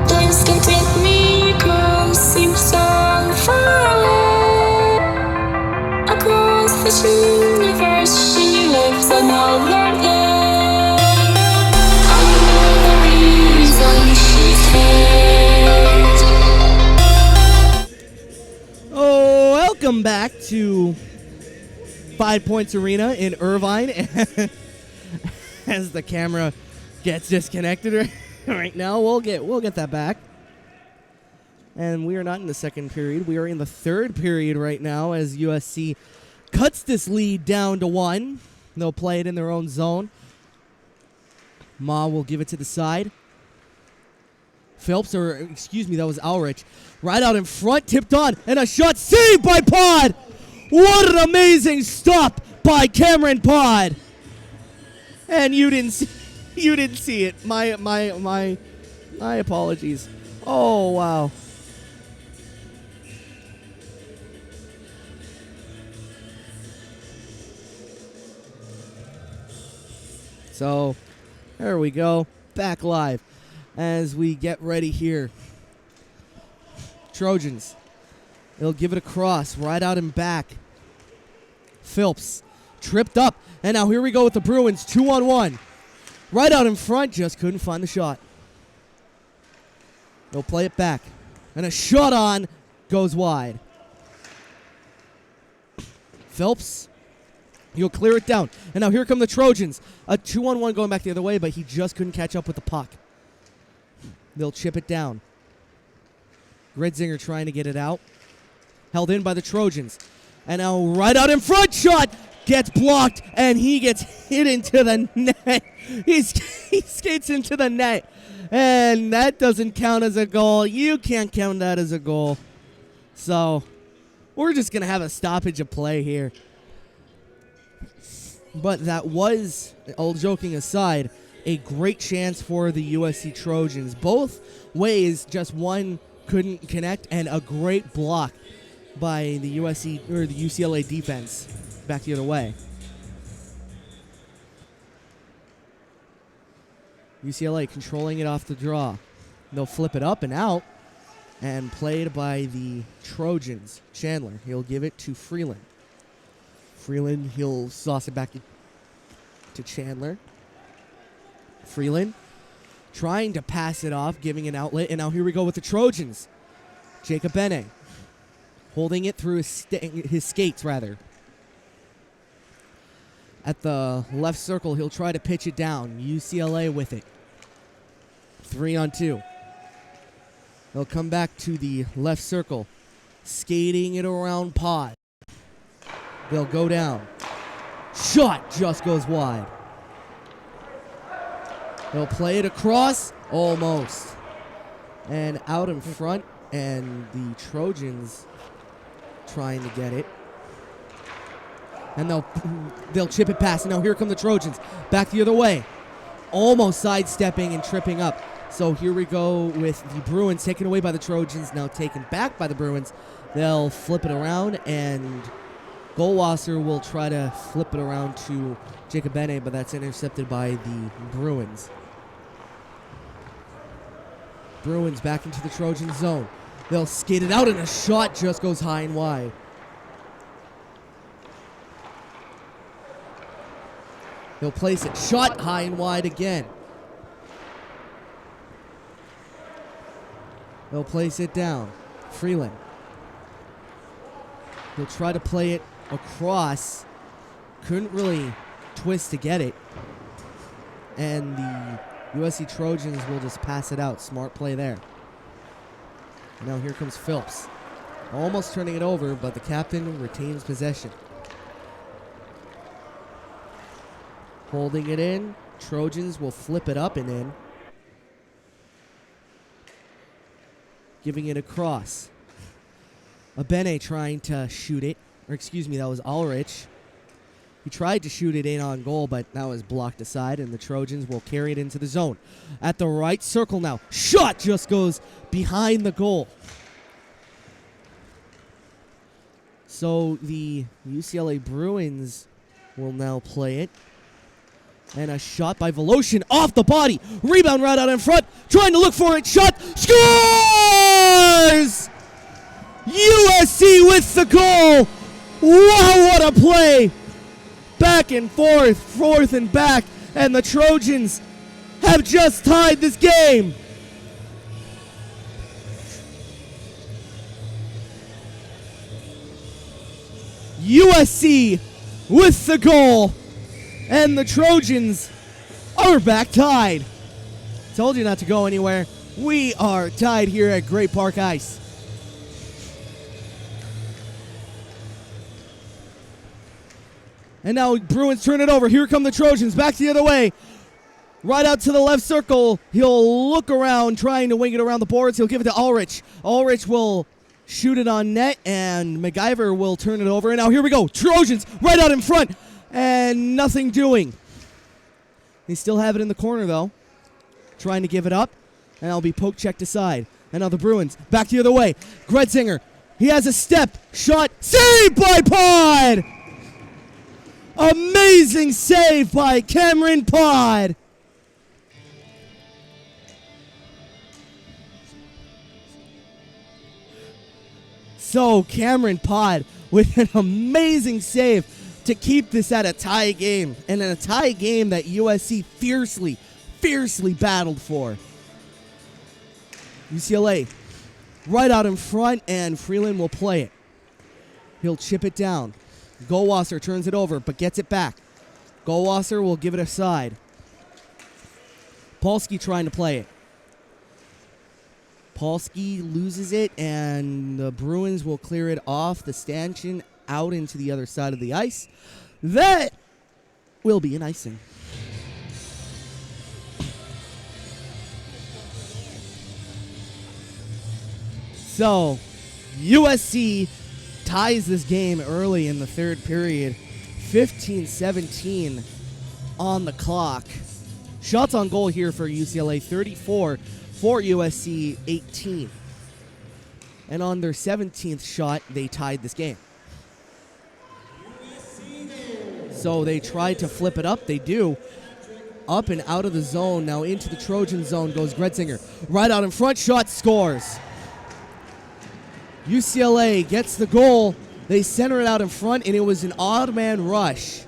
[SPEAKER 2] Please don't take me across, seems so far away. Across this universe, she lives another day. I know the reason she stays.
[SPEAKER 7] Oh, welcome back to 5 Points Arena in Irvine. As the camera gets disconnected right now, we'll get that back. And we are not in the second period. We are in the third period right now as USC cuts this lead down to 1. They'll play it in their own zone. Ma will give it to the side. Phelps, or excuse me, that was Ulrich. Right out in front, tipped on, and a shot saved by Pod. What an amazing stop by Cameron Pod. And you didn't see it. My apologies. Oh, wow. So, there we go. Back live as we get ready here. Trojans. They'll give it across, right out and back. Phelps tripped up. And now here we go with the Bruins, 2-on-1. Right out in front, just couldn't find the shot. They'll play it back. And a shot on goes wide. Phelps, he'll clear it down. And now here come the Trojans. A 2-on-1 going back the other way, but he just couldn't catch up with the puck. They'll chip it down. Gridzinger trying to get it out. Held in by the Trojans. And now right out in front, shot gets blocked, and he gets hit into the net. He skates into the net, and that doesn't count as a goal. You can't count that as a goal. So we're just going to have a stoppage of play here. But that was, all joking aside, a great chance for the USC Trojans. Both ways, just one couldn't connect, and a great block by the USC or the UCLA defense back the other way. UCLA controlling it off the draw. They'll flip it up and out, and played by the Trojans. Chandler, he'll give it to Freeland. Freeland, he'll sauce it back to Chandler. Freeland trying to pass it off, giving an outlet, and now here we go with the Trojans. Jacob Bene holding it through his skates, rather. At the left circle, he'll try to pitch it down. UCLA with it. 3-on-2. They'll come back to the left circle, skating it around Pod. They'll go down. Shot just goes wide. They'll play it across, almost. And out in front, and the Trojans trying to get it. And they'll chip it past. And now here come the Trojans. Back the other way. Almost sidestepping and tripping up. So here we go with the Bruins taken away by the Trojans. Now taken back by the Bruins. They'll flip it around, and Goldwasser will try to flip it around to Jacob Bene, but that's intercepted by the Bruins. Bruins back into the Trojan zone. They'll skate it out, and a shot just goes high and wide. They'll place it. Shot high and wide again. They'll place it down. Freeland. He'll try to play it across. Couldn't really twist to get it. And the USC Trojans will just pass it out. Smart play there. Now here comes Phelps. Almost turning it over, but the captain retains possession. Holding it in. Trojans will flip it up and in. Giving it across. Bene trying to shoot it. Or excuse me, that was Ulrich. He tried to shoot it in on goal, but that was blocked aside, and the Trojans will carry it into the zone. At the right circle now. Shot just goes behind the goal. So the UCLA Bruins will now play it. And a shot by Voloshin off the body. Rebound right out in front. Trying to look for it. Shot. Scores! USC with the goal. Wow, what a play. Back and forth and back. And the Trojans have just tied this game. USC with the goal. And the Trojans are back tied. Told you not to go anywhere. We are tied here at Great Park Ice. And now Bruins turn it over. Here come the Trojans. Back the other way. Right out to the left circle. He'll look around, trying to wing it around the boards. He'll give it to Ulrich. Ulrich will shoot it on net, and MacGyver will turn it over. And now here we go. Trojans right out in front. And nothing doing. They still have it in the corner, though. Trying to give it up. And that'll be poke checked aside. And now the Bruins back the other way. Gretzinger. He has a step. Shot. Saved by Pod. Amazing save by Cameron Pod. So Cameron Pod with an amazing save to keep this at a tie game, and in a tie game that USC fiercely battled for. UCLA right out in front, and Freeland will play it. He'll chip it down. Goldwasser turns it over, but gets it back. Goldwasser will give it aside. Polsky trying to play it. Polsky loses it, and the Bruins will clear it off the stanchion out into the other side of the ice. That will be an icing. So, USC ties this game early in the third period. 15-17 on the clock. Shots on goal here for UCLA, 34 for USC, 18. And on their 17th shot, they tied this game. So they tried to flip it up. They do. Up and out of the zone. Now into the Trojan zone goes Gretzinger. Right out in front. Shot scores. UCLA gets the goal. They center it out in front, and it was an odd man rush.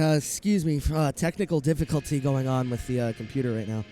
[SPEAKER 7] Excuse me, technical difficulty going on with the computer right now.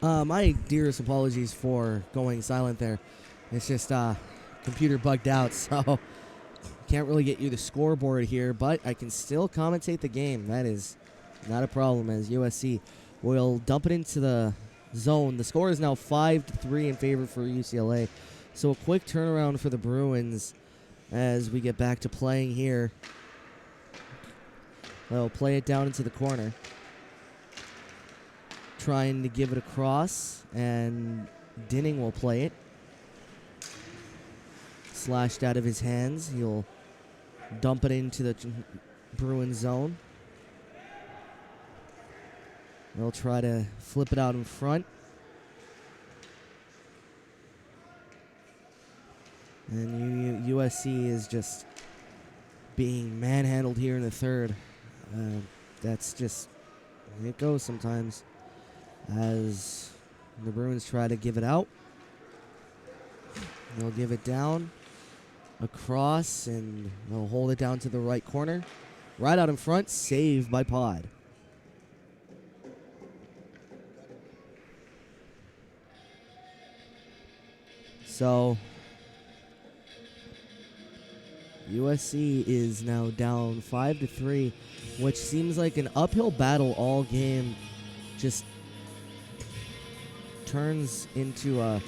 [SPEAKER 7] My dearest apologies for going silent there. It's just computer bugged out, so can't really get you the scoreboard here, but I can still commentate the game. That is not a problem, as USC will dump it into the zone. The score is now 5-3 in favor for UCLA. So a quick turnaround for the Bruins as we get back to playing here. They'll play it down into the corner, trying to give it across, and Dinning will play it. Slashed out of his hands. He'll dump it into the Bruins zone. They'll try to flip it out in front. And USC is just being manhandled here in the third. That's just it goes sometimes as the Bruins try to give it out. They'll give it down across, and they'll hold it down to the right corner. Right out in front, saved by Pod. So USC is now down 5-3, which seems like an uphill battle all game. Just turns into a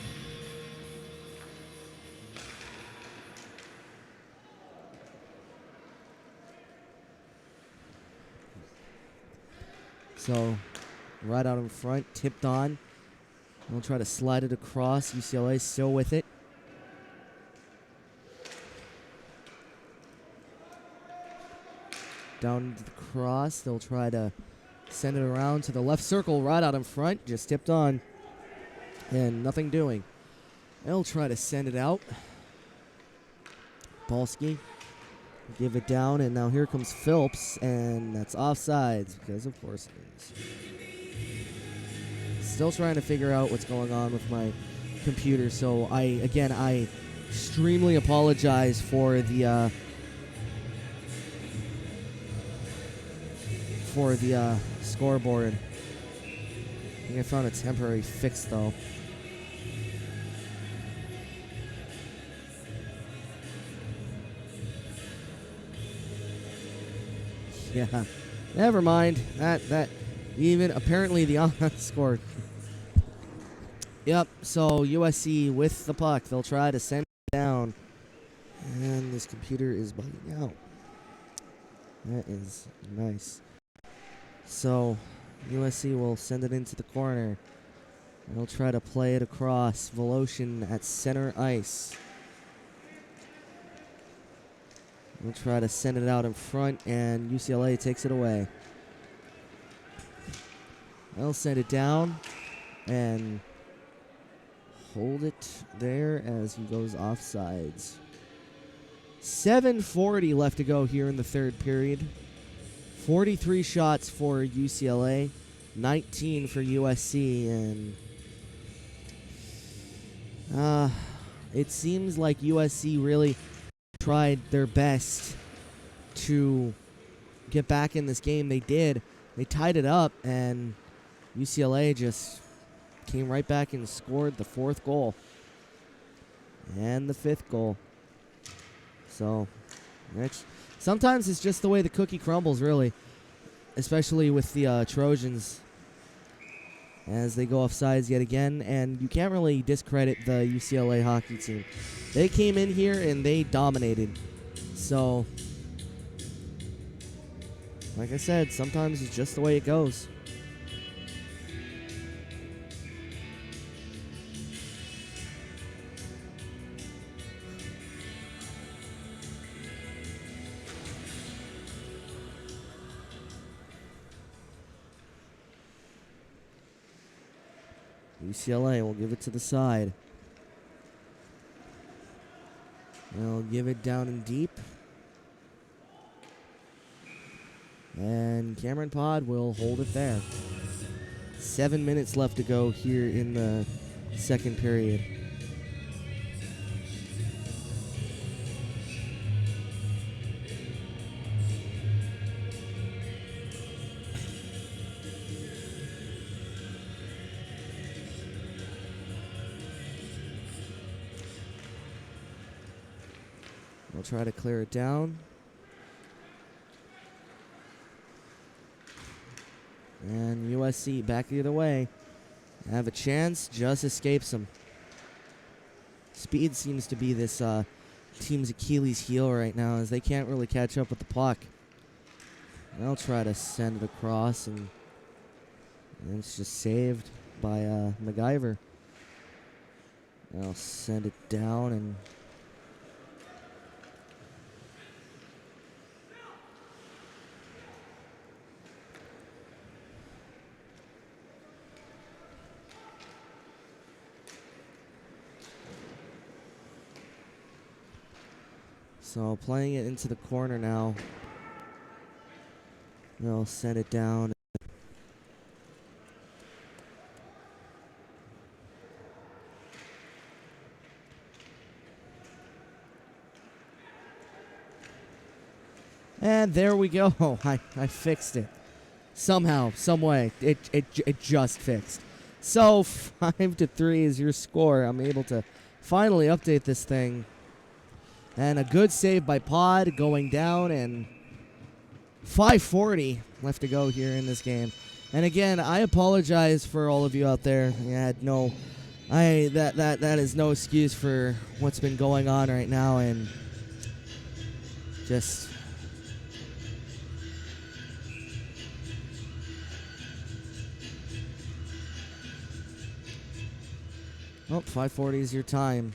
[SPEAKER 7] so right out in front, tipped on. They'll try to slide it across. UCLA still with it. Down to the cross. They'll try to send it around to the left circle right out in front. Just tipped on. And nothing doing. They'll try to send it out. Balski. Give it down. And now here comes Phillips. And that's offsides because of course it is. Still trying to figure out what's going on with my computer. So I extremely apologize for the scoreboard. I think I found a temporary fix though. Yeah, never mind. That even apparently the score. Yep. So USC with the puck. They'll try to send it down, and this computer is bugging out. That is nice. So USC will send it into the corner. They'll try to play it across. Voloshin at center ice. They'll try to send it out in front, and UCLA takes it away. They'll send it down and hold it there as he goes offsides. 7:40 left to go here in the third period. 43 shots for UCLA, 19 for USC, and it seems like USC really tried their best to get back in this game. They did. They tied it up, and UCLA just came right back and scored the fourth goal and the fifth goal. So sometimes it's just the way the cookie crumbles, really, especially with the Trojans as they go offsides yet again. And you can't really discredit the UCLA hockey team. They came in here and they dominated. So, like I said, sometimes it's just the way it goes. UCLA will give it to the side. They'll give it down and deep. And Cameron Pod will hold it there. 7 minutes left to go here in the second period. We'll try to clear it down. And USC back the other way. Have a chance, just escapes them. Speed seems to be this team's Achilles heel right now, as they can't really catch up with the puck. They'll try to send it across, and it's just saved by MacGyver. They'll send it down, and so playing it into the corner now. They'll send it down. And there we go. I fixed it. Somehow, some way. It just fixed. So 5-3 is your score. I'm able to finally update this thing. And a good save by Pod going down, and 5:40 left to go here in this game. And again, I apologize for all of you out there. That is no excuse for what's been going on right now, and just oh, 5:40 is your time.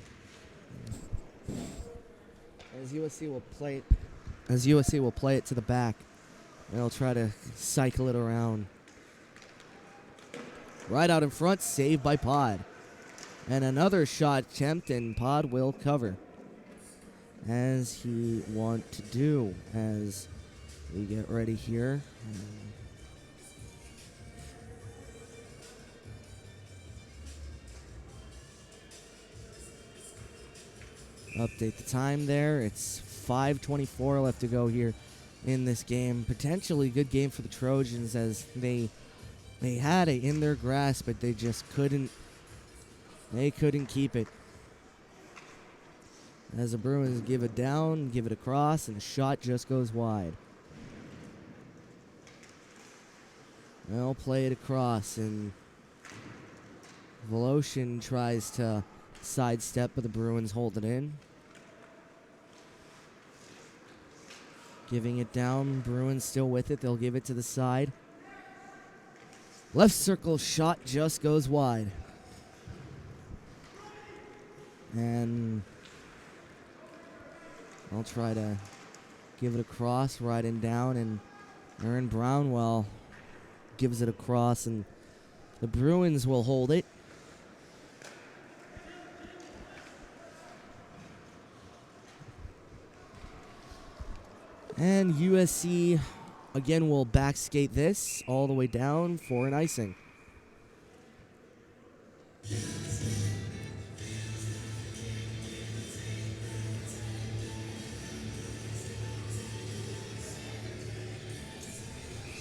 [SPEAKER 7] As USC will play it to the back. They'll try to cycle it around. Right out in front, saved by Pod. And another shot attempt, and Pod will cover. As he want to do, as we get ready here. Update the time there. It's 5:24 left to go here in this game. Potentially good game for the Trojans, as they had it in their grasp, but they just couldn't keep it. As the Bruins give it down, give it across, and the shot just goes wide. They'll play it across, and Voloshin tries to sidestep, but the Bruins hold it in. Giving it down. Bruins still with it. They'll give it to the side. Left circle shot just goes wide. And I'll try to give it across, right and down, and Aaron Brownwell gives it across, and the Bruins will hold it. And USC, again, will back skate this all the way down for an icing.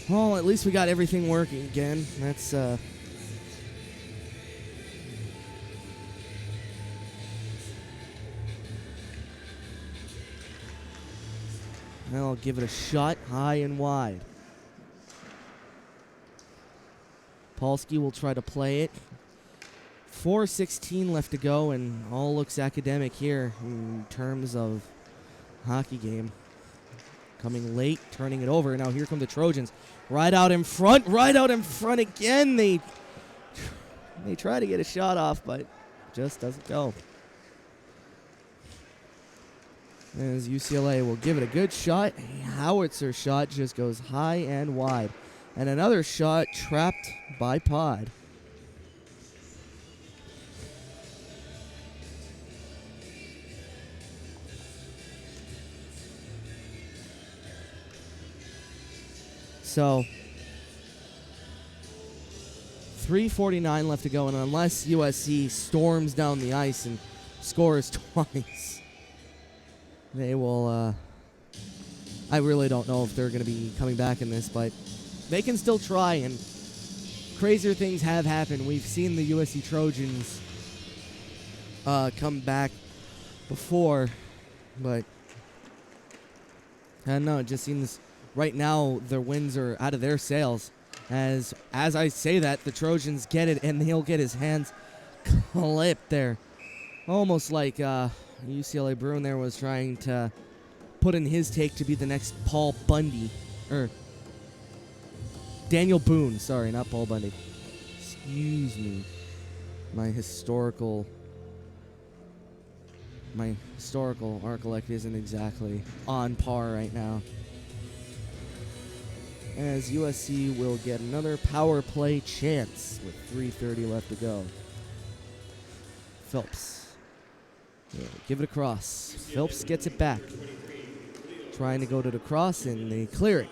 [SPEAKER 7] Well, at least we got everything working again. That's, I'll give it a shot high and wide. Polsky will try to play it. 4:16 left to go, and all looks academic here in terms of hockey game. Coming late, turning it over. Now here come the Trojans. Right out in front again. They try to get a shot off, but just doesn't go. As UCLA will give it a good shot. A howitzer shot just goes high and wide. And another shot trapped by Pod. So 3:49 left to go, and unless USC storms down the ice and scores twice, they will, I really don't know if they're going to be coming back in this, but they can still try, and crazier things have happened. We've seen the USC Trojans come back before, but And no, it just seems right now their winds are out of their sails. As I say that, the Trojans get it, and he'll get his hands clipped there. Almost like UCLA Bruin there was trying to put in his take to be the next Paul Bundy. Or Daniel Boone, sorry, not Paul Bundy. Excuse me. My historical art collect isn't exactly on par right now. As USC will get another power play chance with 3:30 left to go. Phelps. Yeah, give it across. Phelps gets it back. Trying to go to the cross, and they clear it.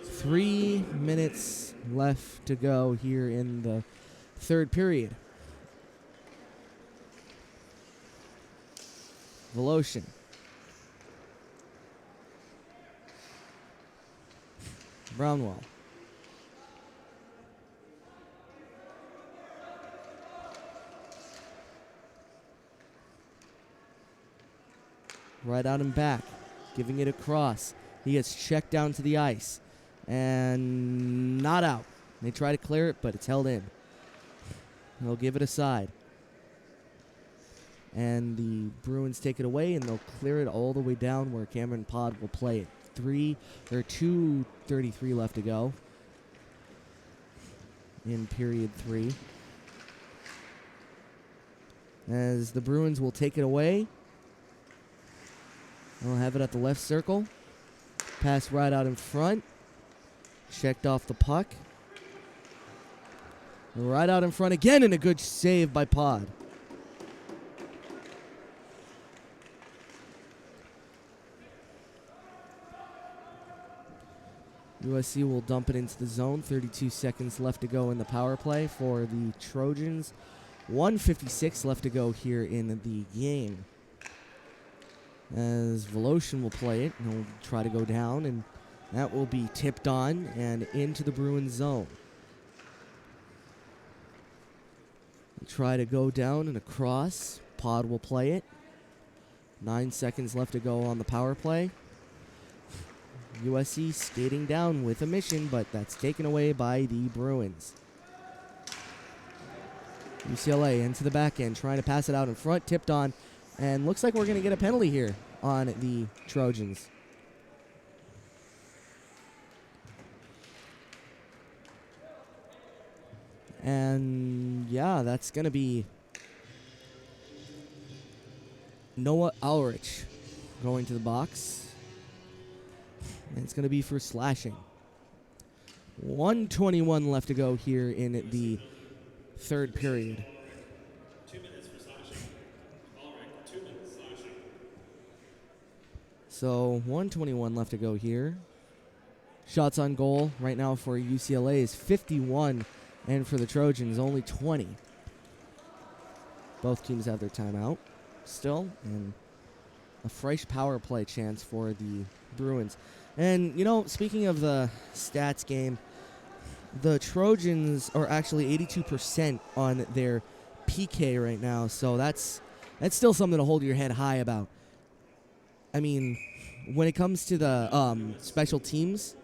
[SPEAKER 7] 3 minutes left to go here in the third period. Voloshin. Brownwell. Right out and back. Giving it across. He gets checked down to the ice. And not out. They try to clear it, but it's held in. They'll give it aside. And the Bruins take it away, and they'll clear it all the way down where Cameron Pod will play it. 2:33 left to go in period 3. As the Bruins will take it away. They'll have it at the left circle. Pass right out in front. Checked off the puck. Right out in front again, and a good save by Pod. USC will dump it into the zone. 32 seconds left to go in the power play for the Trojans. 1:56 left to go here in the game. As Voloshin will play it, and he'll try to go down, and that will be tipped on and into the Bruins zone. Try to go down and across. Pod will play it. 9 seconds left to go on the power play. USC skating down with a mission, but that's taken away by the Bruins. UCLA into the back end, trying to pass it out in front, tipped on, and looks like we're going to get a penalty here on the Trojans. And yeah, that's going to be Noah Ulrich going to the box. And it's going to be for slashing. 1:21 left to go here in the third period.
[SPEAKER 9] 2 minutes for slashing. Ulrich, 2 minutes slashing.
[SPEAKER 7] So 1:21 left to go here. Shots on goal right now for UCLA is 51, and for the Trojans only 20. Both teams have their timeout still, and a fresh power play chance for the Bruins. And, you know, speaking of the stats game, the Trojans are actually 82% on their PK right now, so that's still something to hold your head high about. I mean, when it comes to the special teams,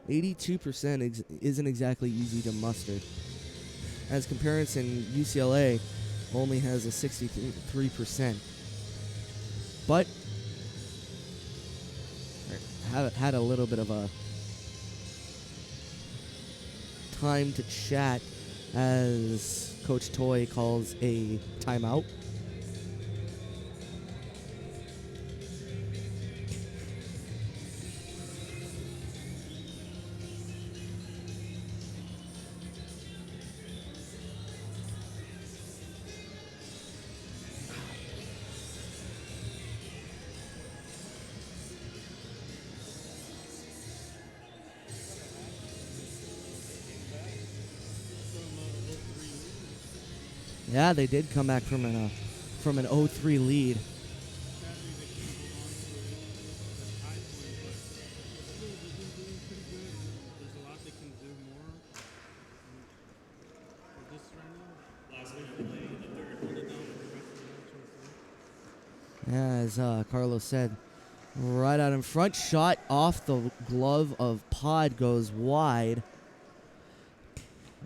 [SPEAKER 7] 82% isn't exactly easy to muster. As comparison, UCLA only has a 63%. But had a little bit of a time to chat as Coach Toy calls a timeout. Yeah, they did come back from an 0-3 lead. As Carlos said, right out in front. Shot off the glove of Pod goes wide.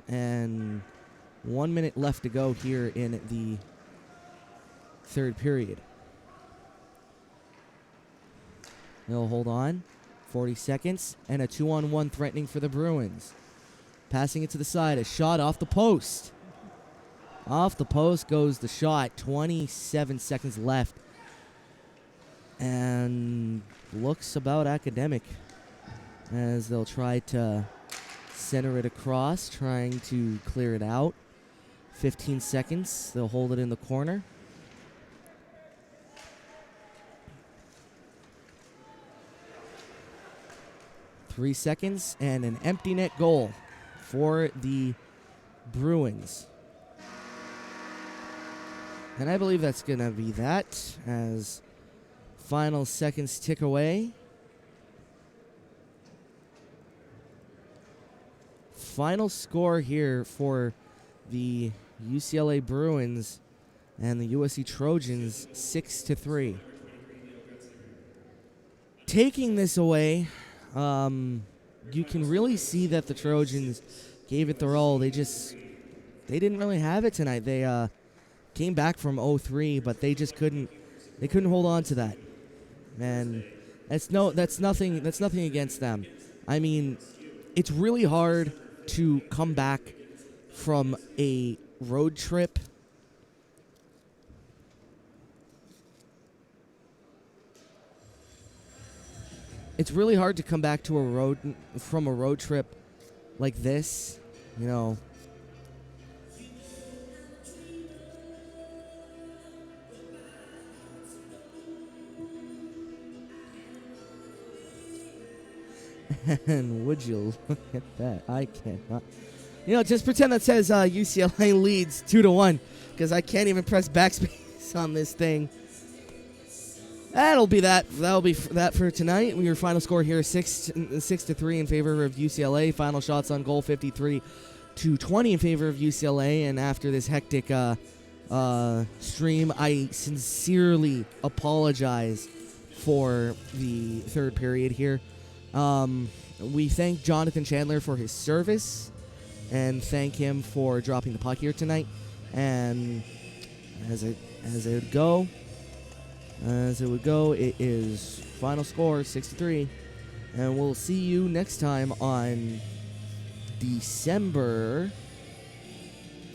[SPEAKER 7] And 1 minute left to go here in the third period. They'll hold on. 40 seconds. And a 2-on-1 threatening for the Bruins. Passing it to the side. A shot off the post. Off the post goes the shot. 27 seconds left. And looks about academic as they'll try to center it across, trying to clear it out. 15 seconds. They'll hold it in the corner. Three seconds and an empty net goal for the Bruins. And I believe that's going to be that as final seconds tick away. Final score here for the UCLA Bruins and the USC Trojans, 6-3. Taking this away, you can really see that the Trojans gave it their all. They didn't really have it tonight. They came back from 0-3, but they just couldn't hold on to that. And that's nothing against them. I mean, it's really hard to come back from a road trip. It's really hard to come back to from a road trip like this, you know. And would you look at that? I cannot. You know, just pretend that says UCLA leads 2-1, because I can't even press backspace on this thing. That'll be that. That'll be that for tonight. Your final score here is 6-3 in favor of UCLA. Final shots on goal 53-20 in favor of UCLA. And after this hectic stream, I sincerely apologize for the third period here. We thank Jonathan Chandler for his service and thank him for dropping the puck here tonight. And as it would go, it is final score 6-3. And we'll see you next time on December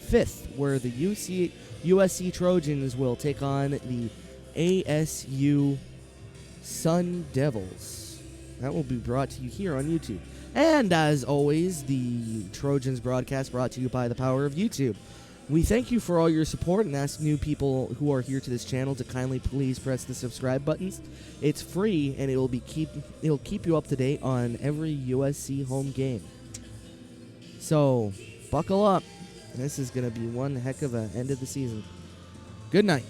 [SPEAKER 7] 5th, where the USC Trojans will take on the ASU Sun Devils. That will be brought to you here on YouTube. And as always, the Trojans broadcast brought to you by the power of YouTube. We thank you for all your support and ask new people who are here to this channel to kindly please press the subscribe buttons. It's free and it'll keep you up to date on every USC home game. So, buckle up. This is going to be one heck of an end of the season. Good night.